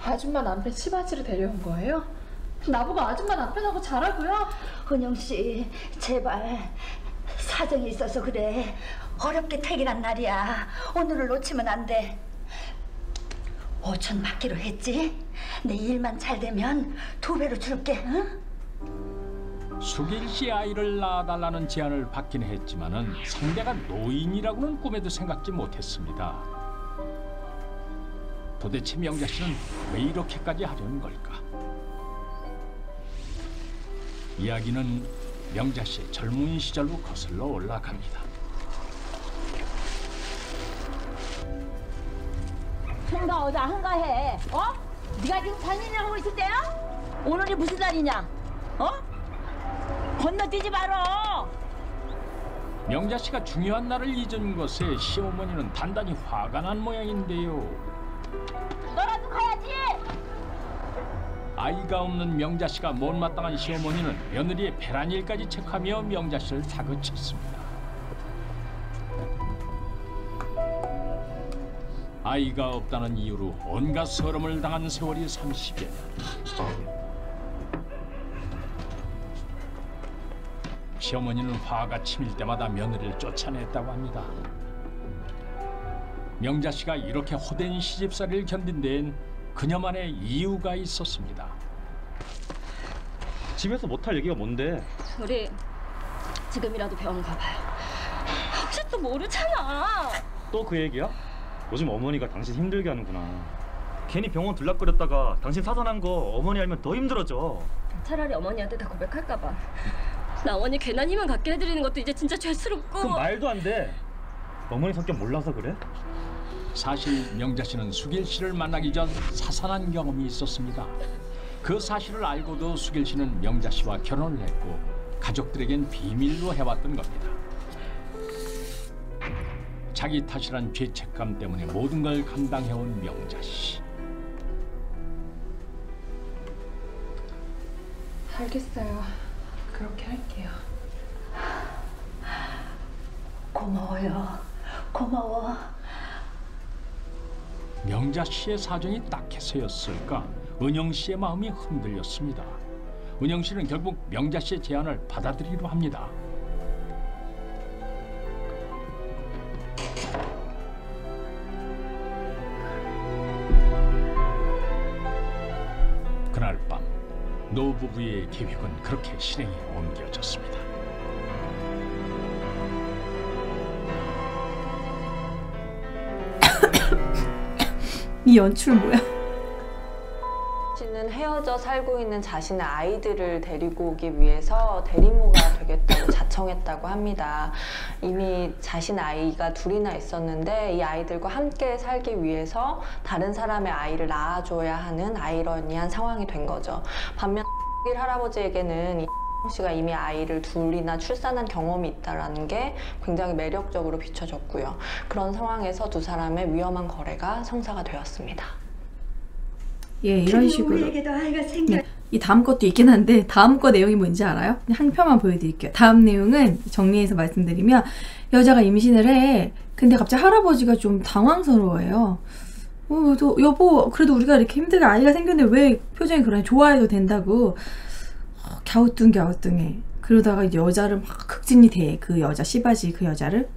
아줌마 남편 씨바지로 데려온 거예요? 나보고 아줌마 남편하고 잘하고요? 은영씨 제발 사정이 있어서 그래. 어렵게 퇴근한 날이야. 오늘을 놓치면 안 돼. 5천 받기로 했지? 내 일만 잘 되면 2배로 줄게. 응? 수길씨 아이를 낳아달라는 제안을 받긴 했지만은 상대가 노인이라고는 꿈에도 생각지 못했습니다. 도대체 명자씨는 왜 이렇게까지 하려는 걸까? 이야기는 명자씨의 젊은 시절로 거슬러 올라갑니다. 한가하다 한가해. 네가 지금 잔인하고 있을 때야? 오늘이 무슨 날이냐? 건너뛰지 말어. 명자씨가 중요한 날을 잊은 것에 시어머니는 단단히 화가 난 모양인데요. 너라도 가야지. 아이가 없는 명자씨가 못마땅한 시어머니는 며느리의 배란일까지 체크하며 명자씨를 다그쳤습니다. 아이가 없다는 이유로 온갖 서름을 당한 세월이 30여 년. 시어머니는 화가 치밀 때마다 며느리를 쫓아냈다고 합니다. 명자씨가 이렇게 호된 시집살이를 견딘 데엔 그녀만의 이유가 있었습니다. 집에서 못할 얘기가 뭔데? 우리 지금이라도 병원 가봐요. 혹시 또 모르잖아. 또 그 얘기야? 요즘 어머니가 당신 힘들게 하는구나. 괜히 병원 들락거렸다가 당신 사산한 거 어머니 알면 더 힘들어져. 차라리 어머니한테 다 고백할까봐. 나 어머니 괜한 희망 갖게 해드리는 것도 이제 진짜 죄스럽고. 그건 말도 안 돼. 어머니 성격 몰라서 그래? 사실 명자 씨는 수길 씨를 만나기 전 사산한 경험이 있었습니다. 그 사실을 알고도 수길 씨는 명자 씨와 결혼을 했고 가족들에겐 비밀로 해왔던 겁니다. 자기 탓이란 죄책감 때문에 모든 걸 감당해온 명자 씨. 알겠어요. 그렇게 할게요. 고마워요. 고마워. 명자 씨의 사정이 딱해서였을까? 은영 씨의 마음이 흔들렸습니다. 은영 씨는 결국 명자 씨의 제안을 받아들이기로 합니다. 그날 밤 노부부의 계획은 그렇게 실행에 옮겨졌습니다. 이 연출 뭐야? 씨는 헤어져 살고 있는 자신의 아이들을 데리고 오기 위해서 대리모가 되겠다고 자청했다고 합니다. 이미 자신 아이가 둘이나 있었는데 이 아이들과 함께 살기 위해서 다른 사람의 아이를 낳아줘야 하는 아이러니한 상황이 된 거죠. 반면 할아버지에게는 씨가 이미 아이를 둘이나 출산한 경험이 있다는 게 굉장히 매력적으로 비춰졌고요. 그런 상황에서 두 사람의 위험한 거래가 성사가 되었습니다. 예, 이런 식으로. 우리에게도 아이가 생겨. 네, 이 다음 것도 있긴 한데 다음 거 내용이 뭔지 알아요? 한 편만 보여드릴게요. 다음 내용은 정리해서 말씀드리면 여자가 임신을 해. 근데 갑자기 할아버지가 좀 당황스러워해요. 여보, 그래도 우리가 이렇게 힘들게 아이가 생겼는데 왜 표정이 그러냐. 좋아해도 된다고. 갸우뚱해. 그러다가 이제 여자를 막 극진이 대. 그 여자, 씨바지 그 여자를.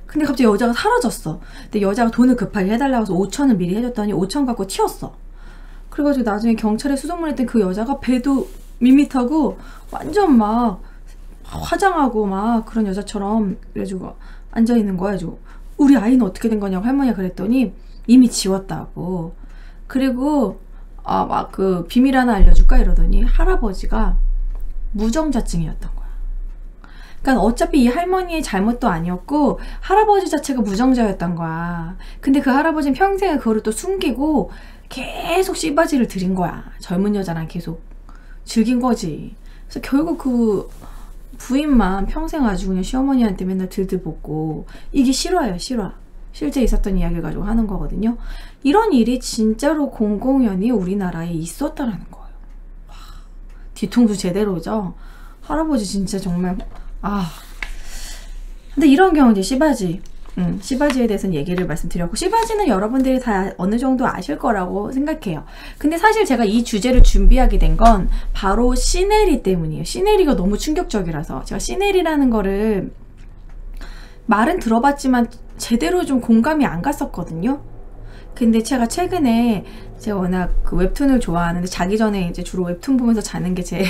근데 갑자기 여자가 사라졌어. 근데 여자가 돈을 급하게 해달라고 해서 5천을 미리 해줬더니 5천 갖고 튀었어. 그래가지고 나중에 경찰에 수송을 했던 그 여자가 배도 밋밋하고 완전 막 화장하고 막 그런 여자처럼 그래가지고 앉아있는 거야. 가지고 우리 아이는 어떻게 된 거냐고 할머니가 그랬더니 이미 지웠다고. 그리고 막 그 비밀 하나 알려줄까 이러더니 할아버지가 무정자증이었던 거야. 그러니까 어차피 이 할머니의 잘못도 아니었고 할아버지 자체가 무정자였던 거야. 근데 그 할아버지는 평생을 그거를 또 숨기고 계속 씨바지를 들인 거야. 젊은 여자랑 계속 즐긴 거지. 그래서 결국 그 부인만 평생 아주 그냥 시어머니한테 맨날 들들볶고. 이게 실화예요, 실화. 실제 있었던 이야기를 가지고 하는 거거든요. 이런 일이 진짜로 공공연히 우리나라에 있었다라는 거예요. 와, 뒤통수 제대로죠. 할아버지 진짜 정말 근데 이런 경우 이제 씨바지. 씨바지에 대해서는 얘기를 말씀드렸고, 씨바지는 여러분들이 다 어느 정도 아실 거라고 생각해요. 근데 사실 제가 이 주제를 준비하게 된 건 바로 시네리 때문이에요. 시네리가 너무 충격적이라서. 제가 시네리라는 거를 말은 들어봤지만 제대로 좀 공감이 안 갔었거든요. 근데 제가 최근에 제가 워낙 그 웹툰을 좋아하는데 자기 전에 이제 주로 웹툰 보면서 자는 게 제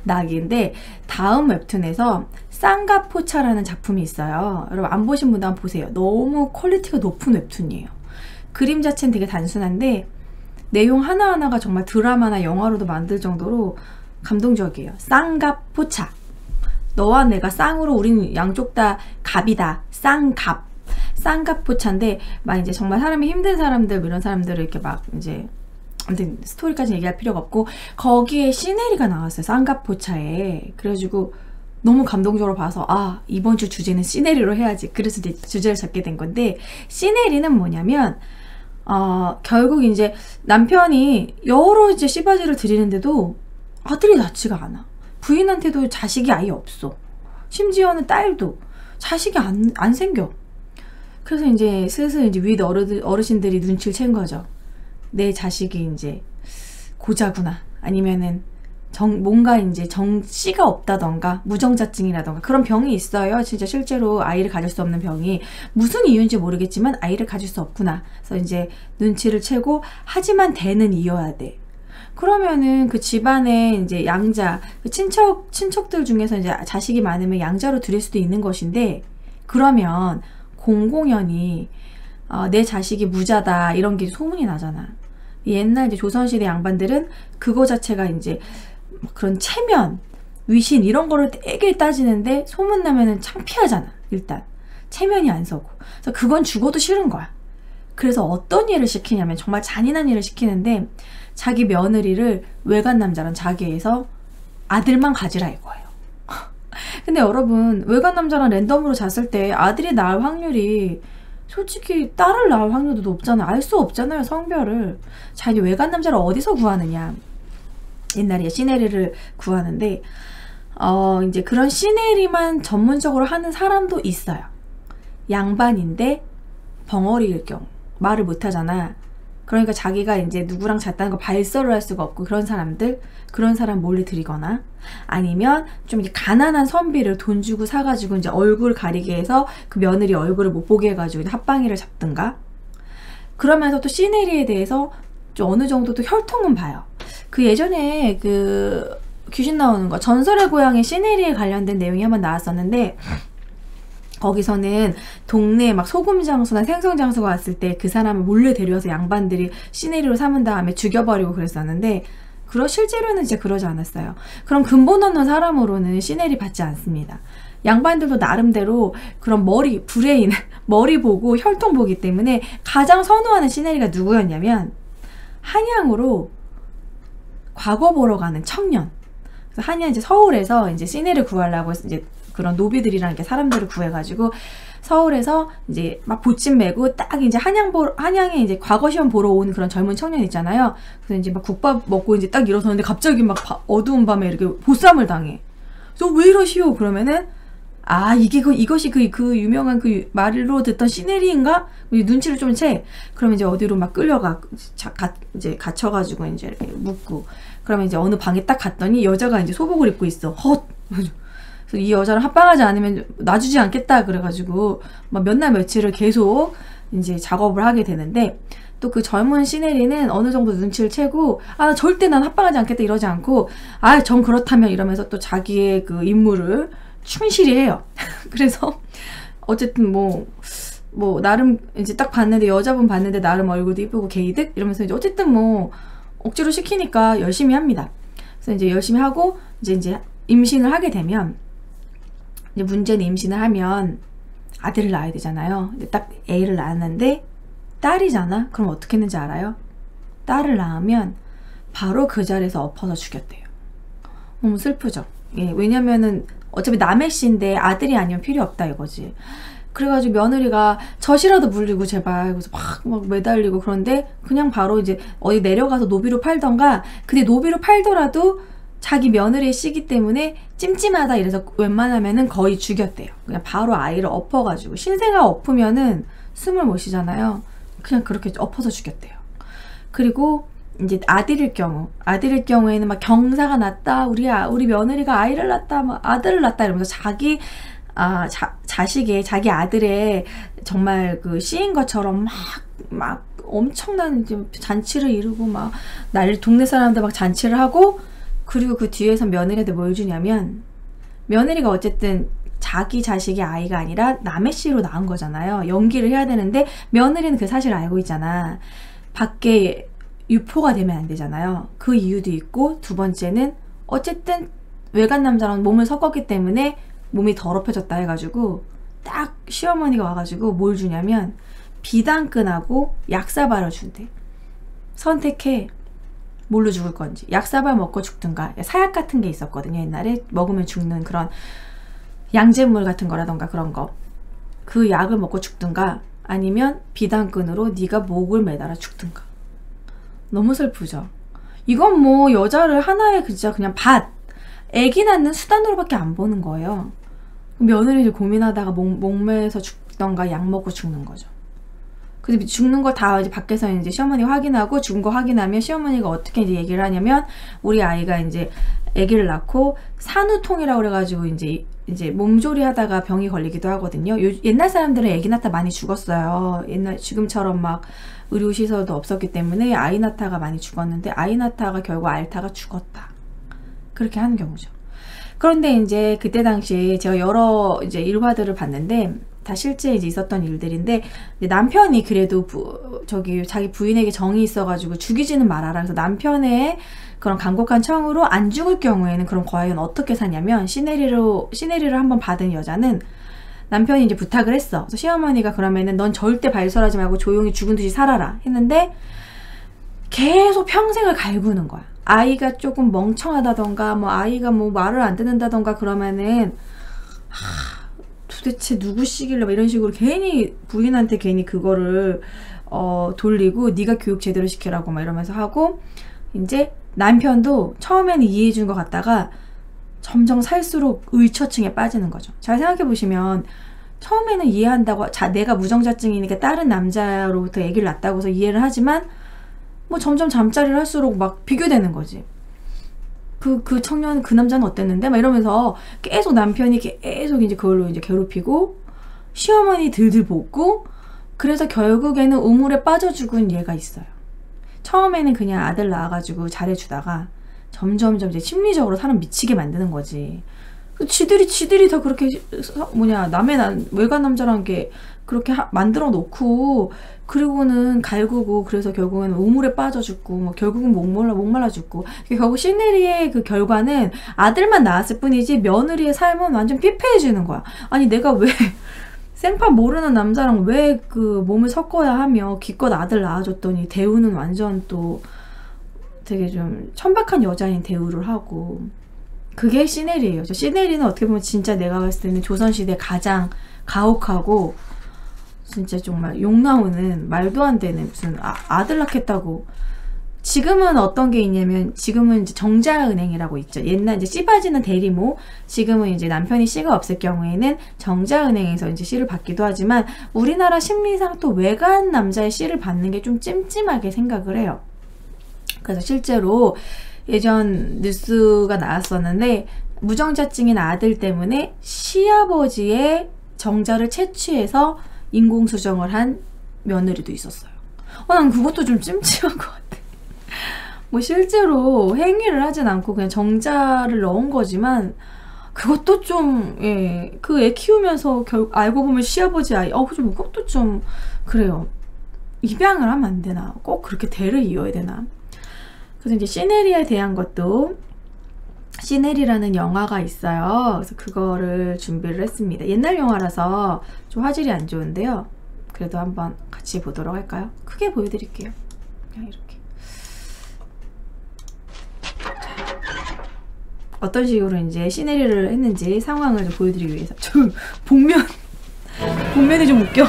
낙인데, 다음 웹툰에서 쌍가포차라는 작품이 있어요. 여러분 안 보신 분도 한번 보세요. 너무 퀄리티가 높은 웹툰이에요. 그림 자체는 되게 단순한데 내용 하나하나가 정말 드라마나 영화로도 만들 정도로 감동적이에요. 쌍가포차. 너와 내가 쌍으로 우린 양쪽 다 갑이다. 쌍갑. 쌍가포차인데 막 이제 정말 사람이 힘든 사람들 이런 사람들을 이렇게 막 이제 아무튼 스토리까지 얘기할 필요가 없고, 거기에 시네리가 나왔어요. 쌍가포차에. 그래가지고 너무 감동적으로 봐서 이번 주 주제는 시네리로 해야지. 그래서 이제 주제를 잡게 된 건데, 시네리는 뭐냐면 결국 이제 남편이 여러 이제 씨바지를 드리는데도 아들이 낳지가 않아. 부인한테도 자식이 아예 없어. 심지어는 딸도 자식이 안 생겨. 그래서 이제 슬슬 이제 윗 어르신들이 눈치를 챈 거죠. 내 자식이 이제 고자구나. 아니면은 뭔가 이제 정씨가 없다던가 무정자증이라던가 그런 병이 있어요. 진짜 실제로 아이를 가질 수 없는 병이. 무슨 이유인지 모르겠지만 아이를 가질 수 없구나. 그래서 이제 눈치를 채고, 하지만 대는 이어야 돼. 그러면은 그 집안에 이제 양자, 그 친척들 중에서 이제 자식이 많으면 양자로 드릴 수도 있는 것인데, 그러면 공공연히 내 자식이 무자다 이런 게 소문이 나잖아. 옛날 이제 조선시대 양반들은 그거 자체가 이제 그런 체면, 위신 이런 거를 되게 따지는데 소문나면은 창피하잖아. 일단 체면이 안 서고. 그래서 그건 죽어도 싫은 거야. 그래서 어떤 일을 시키냐면 정말 잔인한 일을 시키는데 자기 며느리를 외간 남자랑 자기 애에서 아들만 가지라 이거예요. 근데 여러분 외간 남자랑 랜덤으로 잤을 때 아들이 낳을 확률이 솔직히 딸을 낳을 확률도 높잖아요. 알 수 없잖아요, 성별을. 자, 이제 외간 남자를 어디서 구하느냐. 옛날에 시네리를 구하는데 이제 그런 시네리만 전문적으로 하는 사람도 있어요. 양반인데 벙어리일 경우 말을 못하잖아. 그러니까 자기가 이제 누구랑 잤다는 거 발설을 할 수가 없고 그런 사람들, 그런 사람 몰래 들이거나 아니면 좀 이렇게 가난한 선비를 돈 주고 사가지고 이제 얼굴 가리게 해서 그 며느리 얼굴을 못 보게 해가지고 합방이를 잡든가. 그러면서 또 시네리에 대해서 좀 어느 정도 또 혈통은 봐요. 그 예전에 그 귀신 나오는 거 전설의 고향의 시네리에 관련된 내용이 한번 나왔었는데 거기서는 동네에 막 소금 장수나 생선 장수가 왔을 때 그 사람을 몰래 데려와서 양반들이 시네리로 삼은 다음에 죽여버리고 그랬었는데 실제로는 진짜 그러지 않았어요. 그럼 근본 없는 사람으로는 시네리 받지 않습니다. 양반들도 나름대로 그런 브레인, 머리 보고 혈통 보기 때문에 가장 선호하는 시네리가 누구였냐면 한양으로 과거 보러 가는 청년. 그래서 한양 이제 서울에서 이제 시네를 구하려고 해서 이제 그런 노비들이랑 이렇게 사람들을 구해가지고 서울에서 이제 막 보침 메고 딱 이제 한양에 이제 과거 시험 보러 온 그런 젊은 청년 있잖아요. 그래서 이제 막 국밥 먹고 이제 딱 일어서는데 갑자기 막 어두운 밤에 이렇게 보쌈을 당해. 그래서 왜 이러시오? 그러면은 이것이 그 유명한 그 말로 듣던 시네리인가? 눈치를 좀 채. 그러면 이제 어디로 막 끌려가. 이제 갇혀가지고 이제 이렇게 묻고. 그러면 이제 어느 방에 딱 갔더니 여자가 이제 소복을 입고 있어. 헛! 그래서 이 여자를 합방하지 않으면 놔주지 않겠다. 그래가지고 막 몇 날 며칠을 계속 이제 작업을 하게 되는데 또 그 젊은 시네리는 어느 정도 눈치를 채고 절대 난 합방하지 않겠다 이러지 않고 전 그렇다면 이러면서 또 자기의 그 임무를 충실히 해요. 그래서 어쨌든 뭐 나름 이제 딱 봤는데 여자분 봤는데 나름 얼굴도 이쁘고 게이득 이러면서 이제 어쨌든 뭐 억지로 시키니까 열심히 합니다. 그래서 이제 열심히 하고 이제 임신을 하게 되면 이제 문제는 임신을 하면 아들을 낳아야 되잖아요. 근데 딱 애를 낳았는데 딸이잖아. 그럼 어떻게 했는지 알아요? 딸을 낳으면 바로 그 자리에서 엎어서 죽였대요. 너무 슬프죠. 예, 왜냐면은 어차피 남의 씨인데 아들이 아니면 필요 없다 이거지. 그래가지고 며느리가 젖이라도 물리고 제발 그래서 막 매달리고 그런데 그냥 바로 이제 어디 내려가서 노비로 팔던가. 근데 노비로 팔더라도 자기 며느리의 씨기 때문에 찜찜하다 이래서 웬만하면은 거의 죽였대요. 그냥 바로 아이를 엎어가지고 신생아 엎으면은 숨을 못 쉬잖아요. 그냥 그렇게 엎어서 죽였대요. 그리고 이제 아들일 경우에는 막 경사가 났다, 우리 며느리가 아이를 낳았다, 막 아들을 낳았다 이러면서 자기 아들의 정말 그 씨인 것처럼 막 엄청난 잔치를 이루고 막 동네 사람들 막 잔치를 하고. 그리고 그 뒤에서 며느리한테 뭘 주냐면 며느리가 어쨌든 자기 자식의 아이가 아니라 남의 씨로 낳은 거잖아요. 연기를 해야 되는데 며느리는 그 사실을 알고 있잖아. 밖에 유포가 되면 안 되잖아요. 그 이유도 있고 두 번째는 어쨌든 외간 남자랑 몸을 섞었기 때문에 몸이 더럽혀졌다 해가지고 딱 시어머니가 와가지고 뭘 주냐면 비단끈하고 약사발을 준대. 선택해. 뭘로 죽을 건지. 약사발 먹고 죽든가. 사약 같은 게 있었거든요. 옛날에 먹으면 죽는 그런 양잿물 같은 거라던가 그런 거. 그 약을 먹고 죽든가 아니면 비단끈으로 네가 목을 매달아 죽든가. 너무 슬프죠. 이건 뭐 여자를 하나의 진짜 그냥 애기 낳는 수단으로밖에 안 보는 거예요. 며느리를 고민하다가 목매서 죽던가 약 먹고 죽는 거죠. 그래서 죽는 거 다 이제 밖에서 이제 시어머니 확인하고 죽은 거 확인하면 시어머니가 어떻게 이제 얘기를 하냐면 우리 아이가 이제 아기를 낳고 산후통이라고 그래가지고 이제 몸조리 하다가 병이 걸리기도 하거든요. 옛날 사람들은 아기 낳다 많이 죽었어요. 지금처럼 막 의료시설도 없었기 때문에 아이 낳다가 많이 죽었는데 아이 낳다가 결국 앓다가 죽었다. 그렇게 하는 경우죠. 그런데 이제 그때 당시에 제가 여러 이제 일화들을 봤는데 다 실제 이제 있었던 일들인데 남편이 그래도 자기 부인에게 정이 있어가지고 죽이지는 말아라. 그래서 남편의 그런 간곡한 청으로 안 죽을 경우에는 그럼 과연 어떻게 사냐면 시네리를 한번 받은 여자는 남편이 이제 부탁을 했어. 그래서 시어머니가 그러면은 넌 절대 발설하지 말고 조용히 죽은 듯이 살아라 했는데 계속 평생을 갈구는 거야. 아이가 조금 멍청하다던가 뭐 아이가 뭐 말을 안 듣는다던가 그러면은 도대체 누구시길래 이런 식으로 괜히 부인한테 괜히 그거를 돌리고 네가 교육 제대로 시키라고 막 이러면서 하고 이제 남편도 처음에는 이해해 준 것 같다가 점점 살수록 의처증에 빠지는 거죠. 잘 생각해 보시면 처음에는 이해한다고 내가 무정자증이니까 다른 남자로부터 아기를 낳았다고 해서 이해를 하지만 뭐 점점 잠자리를 할수록 막 비교되는 거지. 그 청년, 그 남자는 어땠는데? 막 이러면서 계속 남편이 계속 이제 그걸로 이제 괴롭히고, 시어머니 들들 볶고, 그래서 결국에는 우물에 빠져 죽은 얘가 있어요. 처음에는 그냥 아들 낳아가지고 잘해주다가, 점점 이제 심리적으로 사람 미치게 만드는 거지. 지들이 다 그렇게, 외간 남자란 게 그렇게 만들어 놓고, 그리고는 갈구고, 그래서 결국은 우물에 빠져 죽고, 뭐 결국은 목말라 죽고. 결국 시네리의 그 결과는 아들만 낳았을 뿐이지 며느리의 삶은 완전 피폐해지는 거야. 아니 내가 왜 생판 모르는 남자랑 왜 그 몸을 섞어야 하며 기껏 아들 낳아줬더니 대우는 완전 또 되게 좀 천박한 여자인 대우를 하고. 그게 시네리예요. 시네리는 어떻게 보면 진짜 내가 봤을 때는 조선시대 가장 가혹하고 진짜 정말 욕 나오는 말도 안 되는 무슨 아들 낳겠다고. 지금은 어떤 게 있냐면 지금은 이제 정자은행이라고 있죠. 옛날 이제 씨 빠지는 대리모, 지금은 이제 남편이 씨가 없을 경우에는 정자은행에서 이제 씨를 받기도 하지만 우리나라 심리상 또 외간 남자의 씨를 받는 게 좀 찜찜하게 생각을 해요. 그래서 실제로 예전 뉴스가 나왔었는데 무정자증인 아들 때문에 시아버지의 정자를 채취해서 인공수정을 한 며느리도 있었어요. 난 그것도 좀 찜찜한 것 같아. 뭐 실제로 행위를 하진 않고 그냥 정자를 넣은 거지만 그것도 좀 그 애 키우면서 알고 보면 시아버지 아이 좀 그것도 좀 그래요. 입양을 하면 안 되나? 꼭 그렇게 대를 이어야 되나? 그래서 이제 시네리에 대한 것도 시네리라는 영화가 있어요. 그래서 그거를 준비를 했습니다. 옛날 영화라서 좀 화질이 안 좋은데요. 그래도 한번 같이 보도록 할까요? 크게 보여드릴게요. 그냥 이렇게. 자, 어떤 식으로 이제 시네리를 했는지 상황을 좀 보여드리기 위해서. 복면이 좀 웃겨.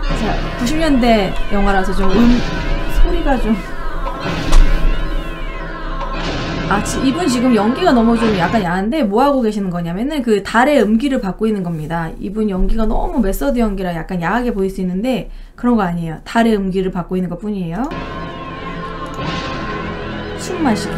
자, 90년대 영화라서 좀 소리가 좀. 이분 지금 연기가 너무 좀 약간 야한데 뭐 하고 계시는 거냐면은 그 달의 음기를 받고 있는 겁니다. 이분 연기가 너무 메서드 연기라 약간 야하게 보일 수 있는데 그런 거 아니에요. 달의 음기를 받고 있는 것 뿐이에요. 숨 마시기.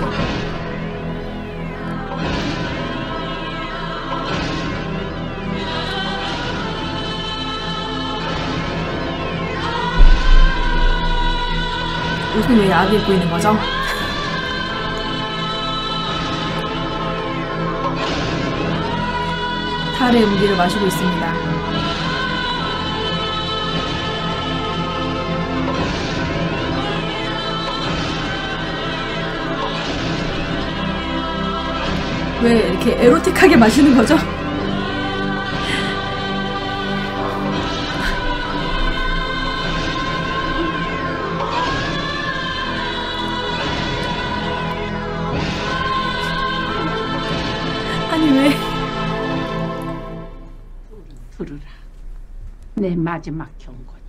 옷은 왜 야하게 입고 있는 거죠? 달의 음기를 마시고 있습니다. 왜 이렇게 에로틱하게 마시는 거죠? 아니 왜? 들으라. 내 마지막 경고니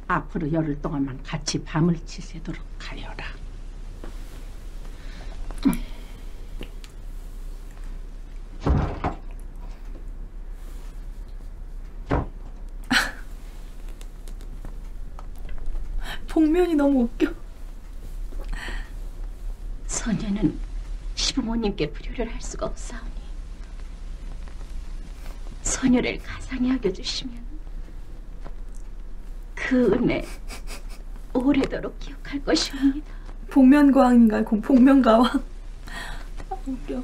앞으로 열흘 동안만 같이 밤을 지새도록 하여라. 복면이 너무 웃겨. 소녀는 시부모님께 불효를 할 수가 없사오니 소녀를 가상히 여겨주시면 그 은혜 오래도록 기억할 것이옵니다. 복면가왕인가요? 복면가왕. 웃겨.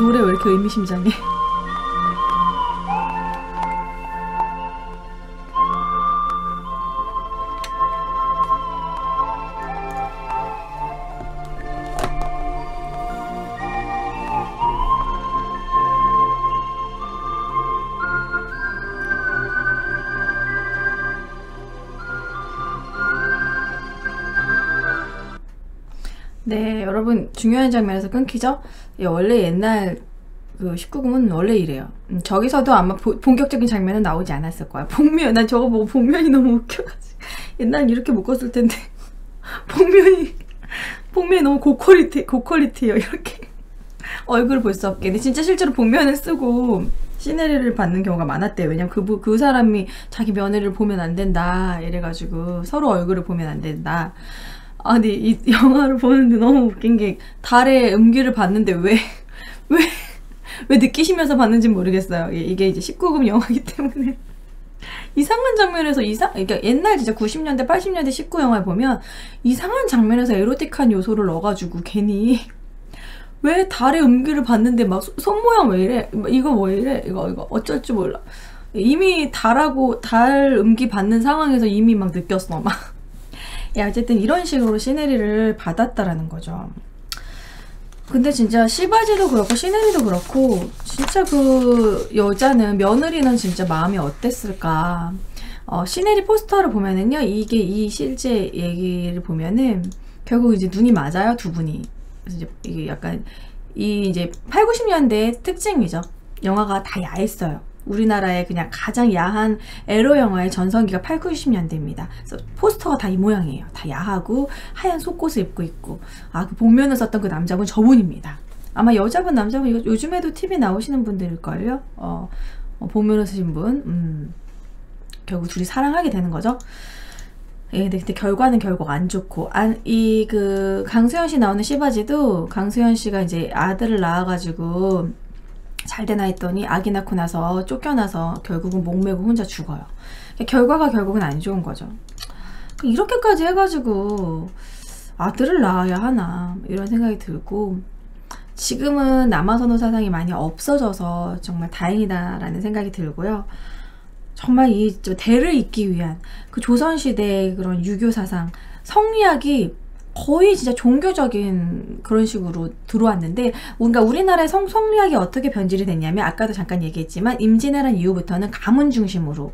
노래 왜 이렇게 의미심장해? 네, 여러분 중요한 장면에서 끊기죠? 예, 원래 옛날 그 19금은 원래 이래요. 저기서도 아마 본격적인 장면은 나오지 않았을 거야. 복면, 난 저거 보고 복면이 너무 웃겨가지고 옛날엔 이렇게 묶었을 텐데 복면이 너무 고퀄리티예요. 이렇게 얼굴을 볼 수 없게. 근데 진짜 실제로 복면을 쓰고 시네리를 받는 경우가 많았대요. 왜냐면 그 사람이 자기 며느리를 보면 안 된다 이래가지고 서로 얼굴을 보면 안 된다. 아니 이 영화를 보는데 너무 웃긴 게 달의 음기를 봤는데 왜 느끼시면서 봤는지 모르겠어요. 이게 이제 19금 영화이기 때문에 이상한 장면에서 그러니까 옛날 진짜 90년대 80년대 19 영화에 보면 이상한 장면에서 에로틱한 요소를 넣어가지고 괜히 왜 달의 음기를 봤는데 막 손 모양 왜 이래? 이거 왜 이래? 이거 어쩔 줄 몰라. 이미 달 음기 받는 상황에서 이미 막 느꼈어 막. 야, 어쨌든 이런 식으로 시네리를 받았다라는 거죠. 근데 진짜 시바지도 그렇고 시네리도 그렇고 진짜 그 여자는 며느리는 진짜 마음이 어땠을까. 시네리 포스터를 보면은요, 이 실제 얘기를 보면은 결국 이제 눈이 맞아요, 두 분이. 그래서 이제 이게 약간 이제 8, 90년대 특징이죠. 영화가 다 야했어요. 우리나라의 그냥 가장 야한 에로 영화의 전성기가 8, 90년대입니다. 그래서 포스터가 다 이 모양이에요. 다 야하고 하얀 속옷을 입고 있고, 그 복면을 썼던 그 남자분 저분입니다. 아마 여자분 남자분 이거 요즘에도 TV 나오시는 분들일걸요. 복면을 쓰신 분. 결국 둘이 사랑하게 되는 거죠. 예, 근데 결과는 결국 안 좋고, 강수현 씨 나오는 시바지도 강수현 씨가 이제 아들을 낳아가지고 잘 되나 했더니 아기 낳고 나서 쫓겨나서 결국은 목매고 혼자 죽어요. 결과가 결국은 안 좋은 거죠. 이렇게까지 해가지고 아들을 낳아야 하나 이런 생각이 들고, 지금은 남아선호 사상이 많이 없어져서 정말 다행이다라는 생각이 들고요. 정말 이 대를 잇기 위한 그 조선시대의 그런 유교 사상, 성리학이 거의 진짜 종교적인 그런 식으로 들어왔는데, 그러니까 우리나라의 성리학이 어떻게 변질이 됐냐면, 아까도 잠깐 얘기했지만 임진왜란 이후부터는 가문 중심으로,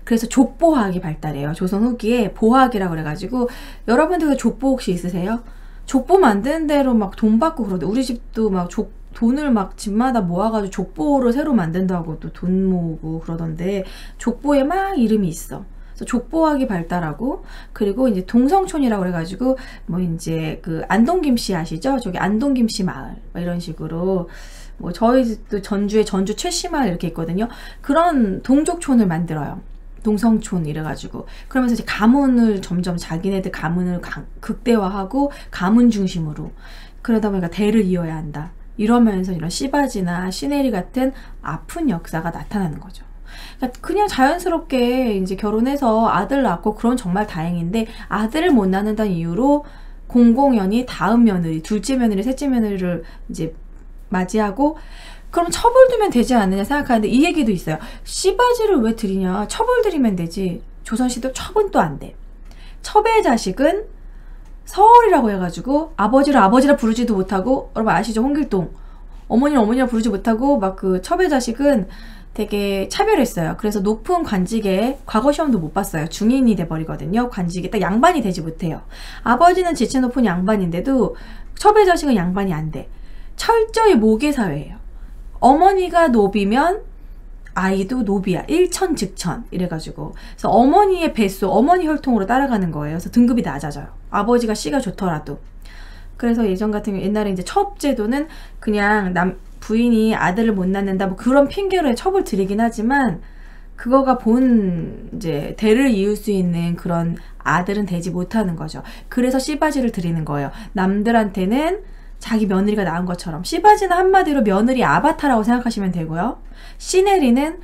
그래서 족보학이 발달해요. 조선 후기에 보학이라고 그래가지고, 여러분들 족보 혹시 있으세요? 족보 만드는 대로 막 돈 받고 그러대. 우리 집도 막 돈을 막 집마다 모아가지고 족보를 새로 만든다고 또 돈 모으고 그러던데, 족보에 막 이름이 있어. 족보학이 발달하고, 그리고 이제 동성촌이라고 그래가지고 뭐 이제 그 안동김씨 아시죠? 저기 안동김씨 마을 이런 식으로, 뭐 저희도 전주에 전주 최씨마을 이렇게 있거든요. 그런 동족촌을 만들어요. 동성촌 이래가지고. 그러면서 이제 가문을 점점 자기네들 가문을 극대화하고 가문 중심으로, 그러다 보니까 대를 이어야 한다 이러면서 이런 시바지나 시네리 같은 아픈 역사가 나타나는 거죠. 그냥 자연스럽게 이제 결혼해서 아들 낳고 그런 정말 다행인데, 아들을 못 낳는다는 이유로 공공연히 다음 며느리, 둘째 며느리, 셋째 며느리를 이제 맞이하고, 그럼 처벌두면 되지 않느냐 생각하는데 이 얘기도 있어요. 시바지를 왜 들이냐, 처벌들이면 되지. 조선시대 첩은 또 안 돼. 첩의 자식은 서얼이라고 해가지고 아버지를 아버지라 부르지도 못하고, 여러분 아시죠? 홍길동 어머니를 어머니라 부르지 못하고 막 그 첩의 자식은 되게 차별했어요. 그래서 높은 관직에 과거 시험도 못 봤어요. 중인이 돼버리거든요. 관직에 딱 양반이 되지 못해요. 아버지는 지체 높은 양반인데도 첩의 자식은 양반이 안 돼. 철저히 모계사회예요. 어머니가 노비면 아이도 노비야. 일천즉천 이래가지고, 그래서 어머니의 뱃속, 어머니 혈통으로 따라가는 거예요. 그래서 등급이 낮아져요. 아버지가 씨가 좋더라도. 그래서 예전 같은 경우 옛날에 이제 첩제도는 그냥 부인이 아들을 못 낳는다 뭐 그런 핑계로 첩을 드리긴 하지만, 그거가 본 이제 대를 이을 수 있는 그런 아들은 되지 못하는 거죠. 그래서 시바지를 드리는 거예요. 남들한테는 자기 며느리가 낳은 것처럼. 시바지는 한마디로 며느리 아바타라고 생각하시면 되고요. 시네리는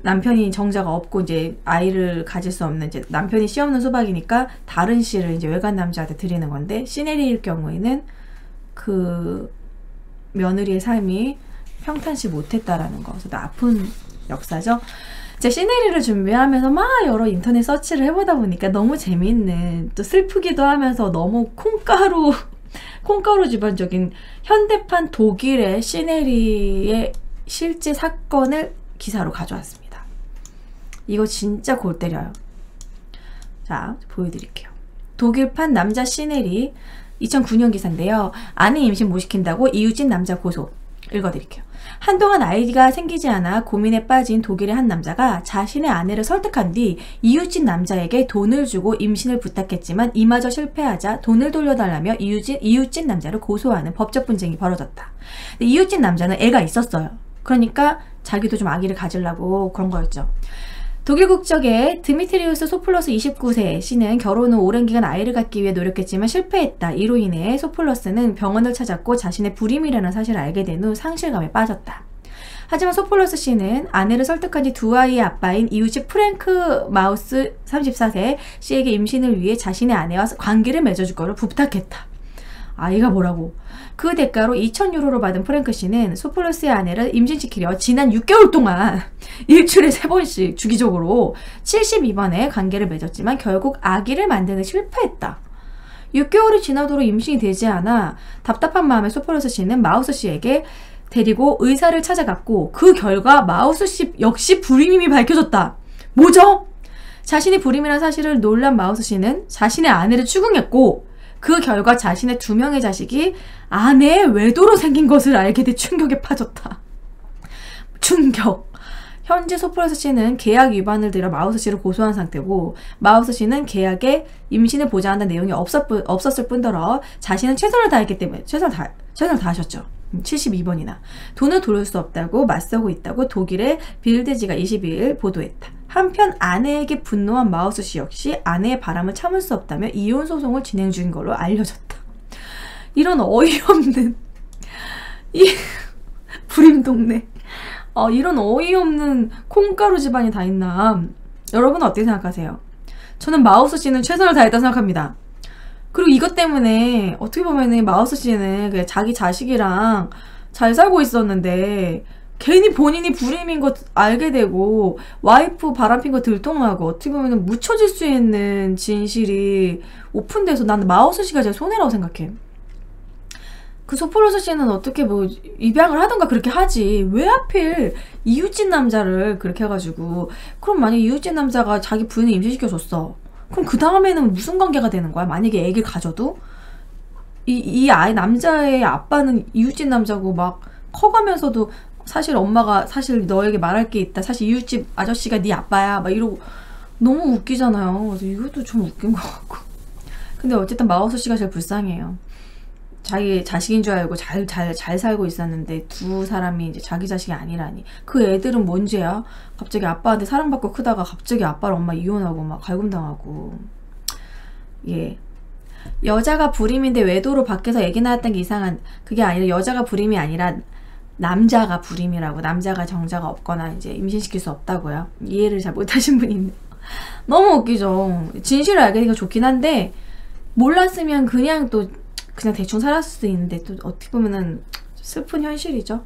남편이 정자가 없고 이제 아이를 가질 수 없는, 이제 남편이 씨 없는 수박이니까 다른 씨를 이제 외간 남자한테 드리는 건데, 시네리일 경우에는 그 며느리의 삶이 평탄시 못했다라는 거. 그래서 아픈 역사죠. 제가 시네리를 준비하면서 막 여러 인터넷 서치를 해보다 보니까 너무 재밌는, 또 슬프기도 하면서 너무 콩가루 집안적인 현대판 독일의 시네리의 실제 사건을 기사로 가져왔습니다. 이거 진짜 골 때려요. 자, 보여드릴게요. 독일판 남자 시네리 2009년 기사인데요. 아내 임신 못 시킨다고 이웃집 남자 고소. 읽어드릴게요. 한동안 아이가 생기지 않아 고민에 빠진 독일의 한 남자가 자신의 아내를 설득한 뒤 이웃집 남자에게 돈을 주고 임신을 부탁했지만 이마저 실패하자 돈을 돌려달라며 이웃집 남자를 고소하는 법적 분쟁이 벌어졌다. 근데 이웃집 남자는 애가 있었어요. 그러니까 자기도 좀 아기를 가지려고 그런 거였죠. 독일 국적의 드미트리우스 소플러스 29세 씨는 결혼 후 오랜 기간 아이를 갖기 위해 노력했지만 실패했다. 이로 인해 소플러스는 병원을 찾았고 자신의 불임이라는 사실을 알게 된 후 상실감에 빠졌다. 하지만 소플러스 씨는 아내를 설득한 뒤 두 아이의 아빠인 이웃집 프랭크 마우스 34세 씨에게 임신을 위해 자신의 아내와 관계를 맺어줄 것을 부탁했다. 아이가 뭐라고? 그 대가로 2,000유로를 받은 프랭크 씨는 소플러스의 아내를 임신시키려 지난 6개월 동안 일주일에 3번씩 주기적으로 72번의 관계를 맺었지만 결국 아기를 만드는 데 실패했다. 6개월이 지나도록 임신이 되지 않아 답답한 마음에 소플러스 씨는 마우스 씨에게 데리고 의사를 찾아갔고 그 결과 마우스 씨 역시 불임이 밝혀졌다. 뭐죠? 자신이 불임이라는 사실을 놀란 마우스 씨는 자신의 아내를 추궁했고 그 결과 자신의 2명의 자식이 아내의 외도로 생긴 것을 알게 돼 충격에 빠졌다. 충격. 현재 소플러스 씨는 계약 위반을 들여 마우스 씨를 고소한 상태고 마우스 씨는 계약에 임신을 보장한다는 내용이 없었을 뿐더러 자신은 최선을 다했기 때문에 최선을 다하셨죠. 72번이나. 돈을 돌릴 수 없다고 맞서고 있다고 독일의 빌드지가 22일 보도했다. 한편 아내에게 분노한 마우스 씨 역시 아내의 바람을 참을 수 없다며 이혼 소송을 진행 중인 걸로 알려졌다. 이런 어이없는 불임 동네. 이런 어이없는 콩가루 집안이 다 있나. 여러분은 어떻게 생각하세요? 저는 마우스 씨는 최선을 다했다고 생각합니다. 그리고 이것 때문에 어떻게 보면은 마우스 씨는 그냥 자기 자식이랑 잘 살고 있었는데 괜히 본인이 불임인 거 알게 되고 와이프 바람핀 거 들통나고 어떻게 보면은 묻혀질 수 있는 진실이 오픈돼서 나는 마우스 씨가 제일 손해라고 생각해. 그 소플러스 씨는 어떻게 뭐 입양을 하던가 그렇게 하지 왜 하필 이웃집 남자를 그렇게 해가지고. 그럼 만약에 이웃집 남자가 자기 부인을 임신시켜줬어. 그럼 그 다음에는 무슨 관계가 되는 거야? 만약에 애기를 가져도? 이 아이 남자의 아빠는 이웃집 남자고 막 커가면서도 사실 엄마가 사실 너에게 말할 게 있다. 사실 이웃집 아저씨가 네 아빠야. 막 이러고 너무 웃기잖아요. 그래서 이것도 좀 웃긴 것 같고. 근데 어쨌든 마우스 씨가 제일 불쌍해요. 자기 자식인 줄 알고 잘 살고 있었는데 두 사람이 이제 자기 자식이 아니라니. 그 애들은 뭔 죄야? 갑자기 아빠한테 사랑받고 크다가 갑자기 아빠랑 엄마 이혼하고 막 갈굼당하고. 예. 여자가 불임인데 외도로 밖에서 애기 낳았다는 게 이상한. 그게 아니라 여자가 불임이 아니라 남자가 불임이라고. 남자가 정자가 없거나 이제 임신시킬 수 없다고요. 이해를 잘 못하신 분이 있네요. 너무 웃기죠. 진실을 알게 되니까 좋긴 한데 몰랐으면 그냥 대충 살았을 수도 있는데 또 어떻게 보면은 슬픈 현실이죠.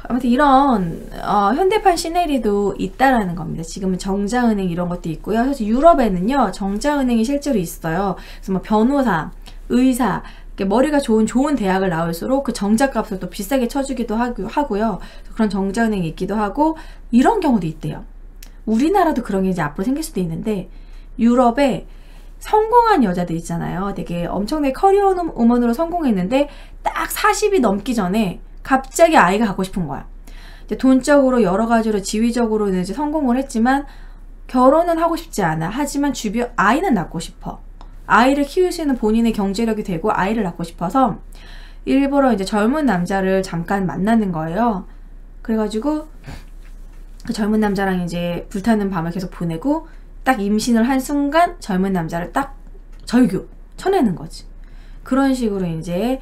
아무튼 이런 현대판 시네리도 있다라는 겁니다. 지금은 정자은행 이런 것도 있고요. 사실 유럽에는요 정자은행이 실제로 있어요. 그래서 뭐 변호사, 의사, 머리가 좋은 대학을 나올수록 그 정자값을 또 비싸게 쳐주기도 하고요. 그런 정자은행이 있기도 하고 이런 경우도 있대요. 우리나라도 그런 게 이제 앞으로 생길 수도 있는데 유럽에 성공한 여자들 있잖아요. 되게 엄청나게 커리어 우먼으로 성공했는데 딱 40이 넘기 전에 갑자기 아이가 갖고 싶은 거야. 이제 돈적으로 여러 가지로 지위적으로는 이제 성공을 했지만 결혼은 하고 싶지 않아. 하지만 주변 아이는 낳고 싶어. 아이를 키울 수 있는 본인의 경제력이 되고 아이를 낳고 싶어서 일부러 이제 젊은 남자를 잠깐 만나는 거예요. 그래가지고 그 젊은 남자랑 이제 불타는 밤을 계속 보내고 딱 임신을 한 순간 젊은 남자를 딱 쳐내는 거지. 그런 식으로 이제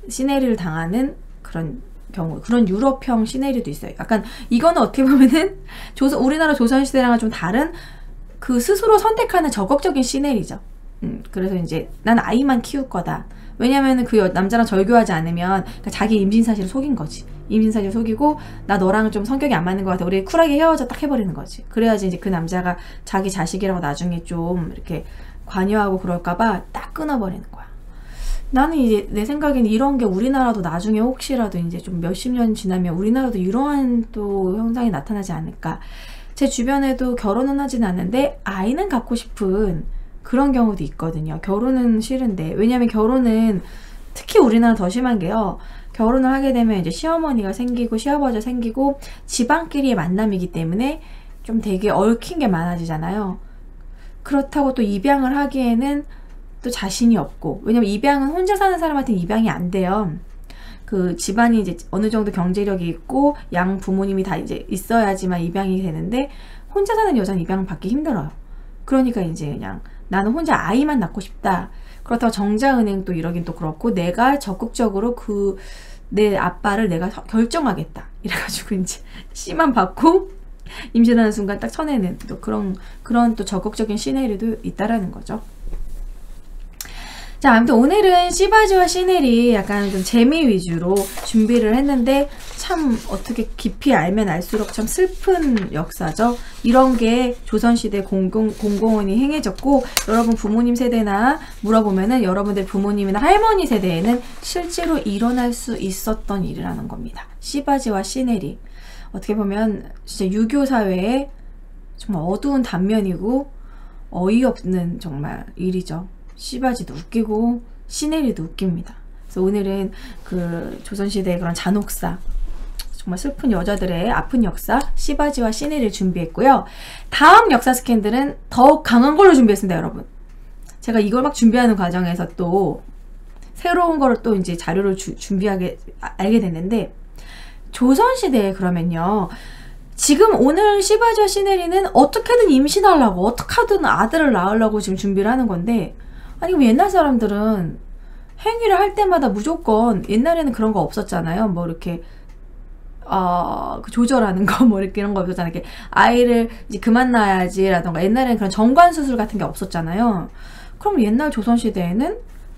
시네리를 당하는 그런 경우, 그런 유럽형 시네리도 있어요. 약간 이거는 어떻게 보면은 우리나라 조선시대랑은 좀 다른 그 스스로 선택하는 적극적인 시네리죠. 그래서 이제 난 아이만 키울 거다. 왜냐면은 그 남자랑 절교하지 않으면 그러니까 자기 임신 사실을 속인 거지. 임신 사실을 속이고 나 너랑 좀 성격이 안 맞는 것 같아. 우리 쿨하게 헤어져 딱 해버리는 거지. 그래야지 이제 그 남자가 자기 자식이라고 나중에 좀 이렇게 관여하고 그럴까봐 딱 끊어버리는 거야. 나는 이제 내 생각에는 이런 게 우리나라도 나중에 혹시라도 이제 좀 몇십 년 지나면 우리나라도 이러한 또 현상이 나타나지 않을까. 제 주변에도 결혼은 하진 않는데 아이는 갖고 싶은 그런 경우도 있거든요. 결혼은 싫은데. 왜냐면 결혼은 특히 우리나라 더 심한 게요. 결혼을 하게 되면 이제 시어머니가 생기고 시아버지가 생기고 집안끼리의 만남이기 때문에 좀 되게 얽힌 게 많아지잖아요. 그렇다고 또 입양을 하기에는 또 자신이 없고, 왜냐면 입양은 혼자 사는 사람한테는 입양이 안 돼요. 그 집안이 이제 어느 정도 경제력이 있고 양 부모님이 다 이제 있어야지만 입양이 되는데 혼자 사는 여자는 입양 받기 힘들어요. 그러니까 이제 그냥 나는 혼자 아이만 낳고 싶다. 그렇다고 정자은행 또 이러긴 또 그렇고 내가 적극적으로 내 아빠를 내가 결정하겠다. 이래가지고 이제 씨만 받고 임신하는 순간 딱 쳐내는 또 그런 또 적극적인 시네리오도 있다라는 거죠. 자, 아무튼 오늘은 씨바지와 시넬이 약간 좀 재미 위주로 준비를 했는데 참 어떻게 깊이 알면 알수록 참 슬픈 역사죠. 이런 게 조선시대 공공원이 행해졌고 여러분 부모님 세대나 물어보면은 여러분들 부모님이나 할머니 세대에는 실제로 일어날 수 있었던 일이라는 겁니다. 씨바지와 시넬이 어떻게 보면 진짜 유교 사회의 정말 어두운 단면이고 어이없는 정말 일이죠. 씨바지도 웃기고 시넬이도 웃깁니다. 그래서 오늘은 그 조선시대의 그런 잔혹사, 정말 슬픈 여자들의 아픈 역사 씨바지와 시넬을 준비했고요. 다음 역사 스캔들은 더 강한 걸로 준비했습니다, 여러분. 제가 이걸 막 준비하는 과정에서 또 새로운 거를 또 이제 자료를 알게 됐는데 조선시대에 그러면요. 지금 오늘 씨바지와 시넬이는 어떻게든 임신하려고 어떻게든 아들을 낳으려고 지금 준비를 하는 건데 아니 그럼 옛날 사람들은 행위를 할 때마다 무조건 옛날에는 그런 거 없었잖아요. 뭐 이렇게 그 조절하는 거 뭐 이렇게 이런 거 없었잖아요. 이렇게 아이를 이제 그만 낳아야지 라던가 옛날에는 그런 정관 수술 같은 게 없었잖아요. 그럼 옛날 조선시대에는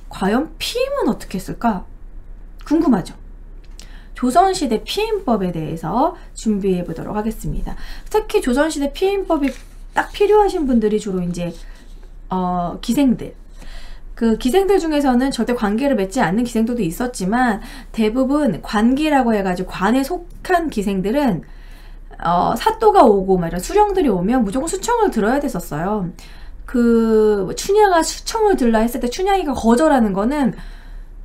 과연 피임은 어떻게 했을까? 궁금하죠? 조선시대 피임법에 대해서 준비해 보도록 하겠습니다. 특히 조선시대 피임법이 딱 필요하신 분들이 주로 이제 기생들. 그 기생들 중에서는 절대 관계를 맺지 않는 기생들도 있었지만 대부분 관기라고 해가지고 관에 속한 기생들은 사또가 오고 막 이런 수령들이 오면 무조건 수청을 들어야 됐었어요. 그 춘향아 수청을 들라 했을 때 춘향이가 거절하는 거는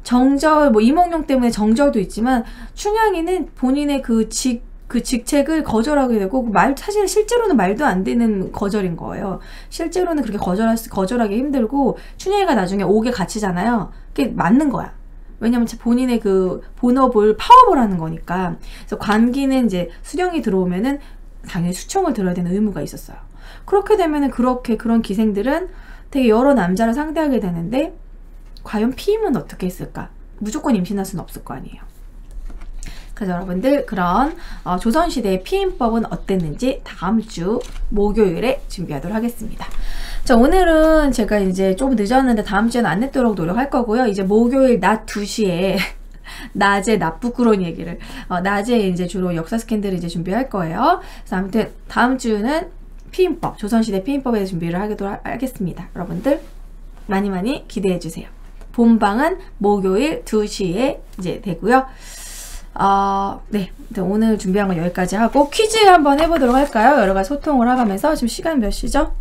정절, 뭐 이몽룡 때문에 정절도 있지만 춘향이는 본인의 그 직책을 거절하게 되고 사실 실제로는 말도 안 되는 거절인 거예요. 실제로는 그렇게 거절하기 힘들고 춘향이가 나중에 옥에 갇히잖아요. 그게 맞는 거야. 왜냐면 본인의 그 본업을 파업을 하는 거니까. 그래서 관기는 이제 수령이 들어오면은 당연히 수청을 들어야 되는 의무가 있었어요. 그렇게 되면은 그런 기생들은 되게 여러 남자를 상대하게 되는데 과연 피임은 어떻게 했을까? 무조건 임신할 수는 없을 거 아니에요. 그래서 여러분들 그런 조선시대의 피임법은 어땠는지 다음 주 목요일에 준비하도록 하겠습니다. 자, 오늘은 제가 이제 좀 늦었는데 다음 주에는 안 늦도록 노력할 거고요. 이제 목요일 낮 2시에 낮에 부끄러운 얘기를 낮에 이제 주로 역사 스캔들을 이제 준비할 거예요. 그래서 아무튼 다음 주는 피임법, 조선시대 피임법에 대해 준비를 하도록 하겠습니다. 여러분들 많이 기대해 주세요. 본방은 목요일 2시에 이제 되고요. 네. 오늘 준비한 건 여기까지 하고 퀴즈 한번 해보도록 할까요? 여러 가지 소통을 하면서 지금 시간 몇 시죠?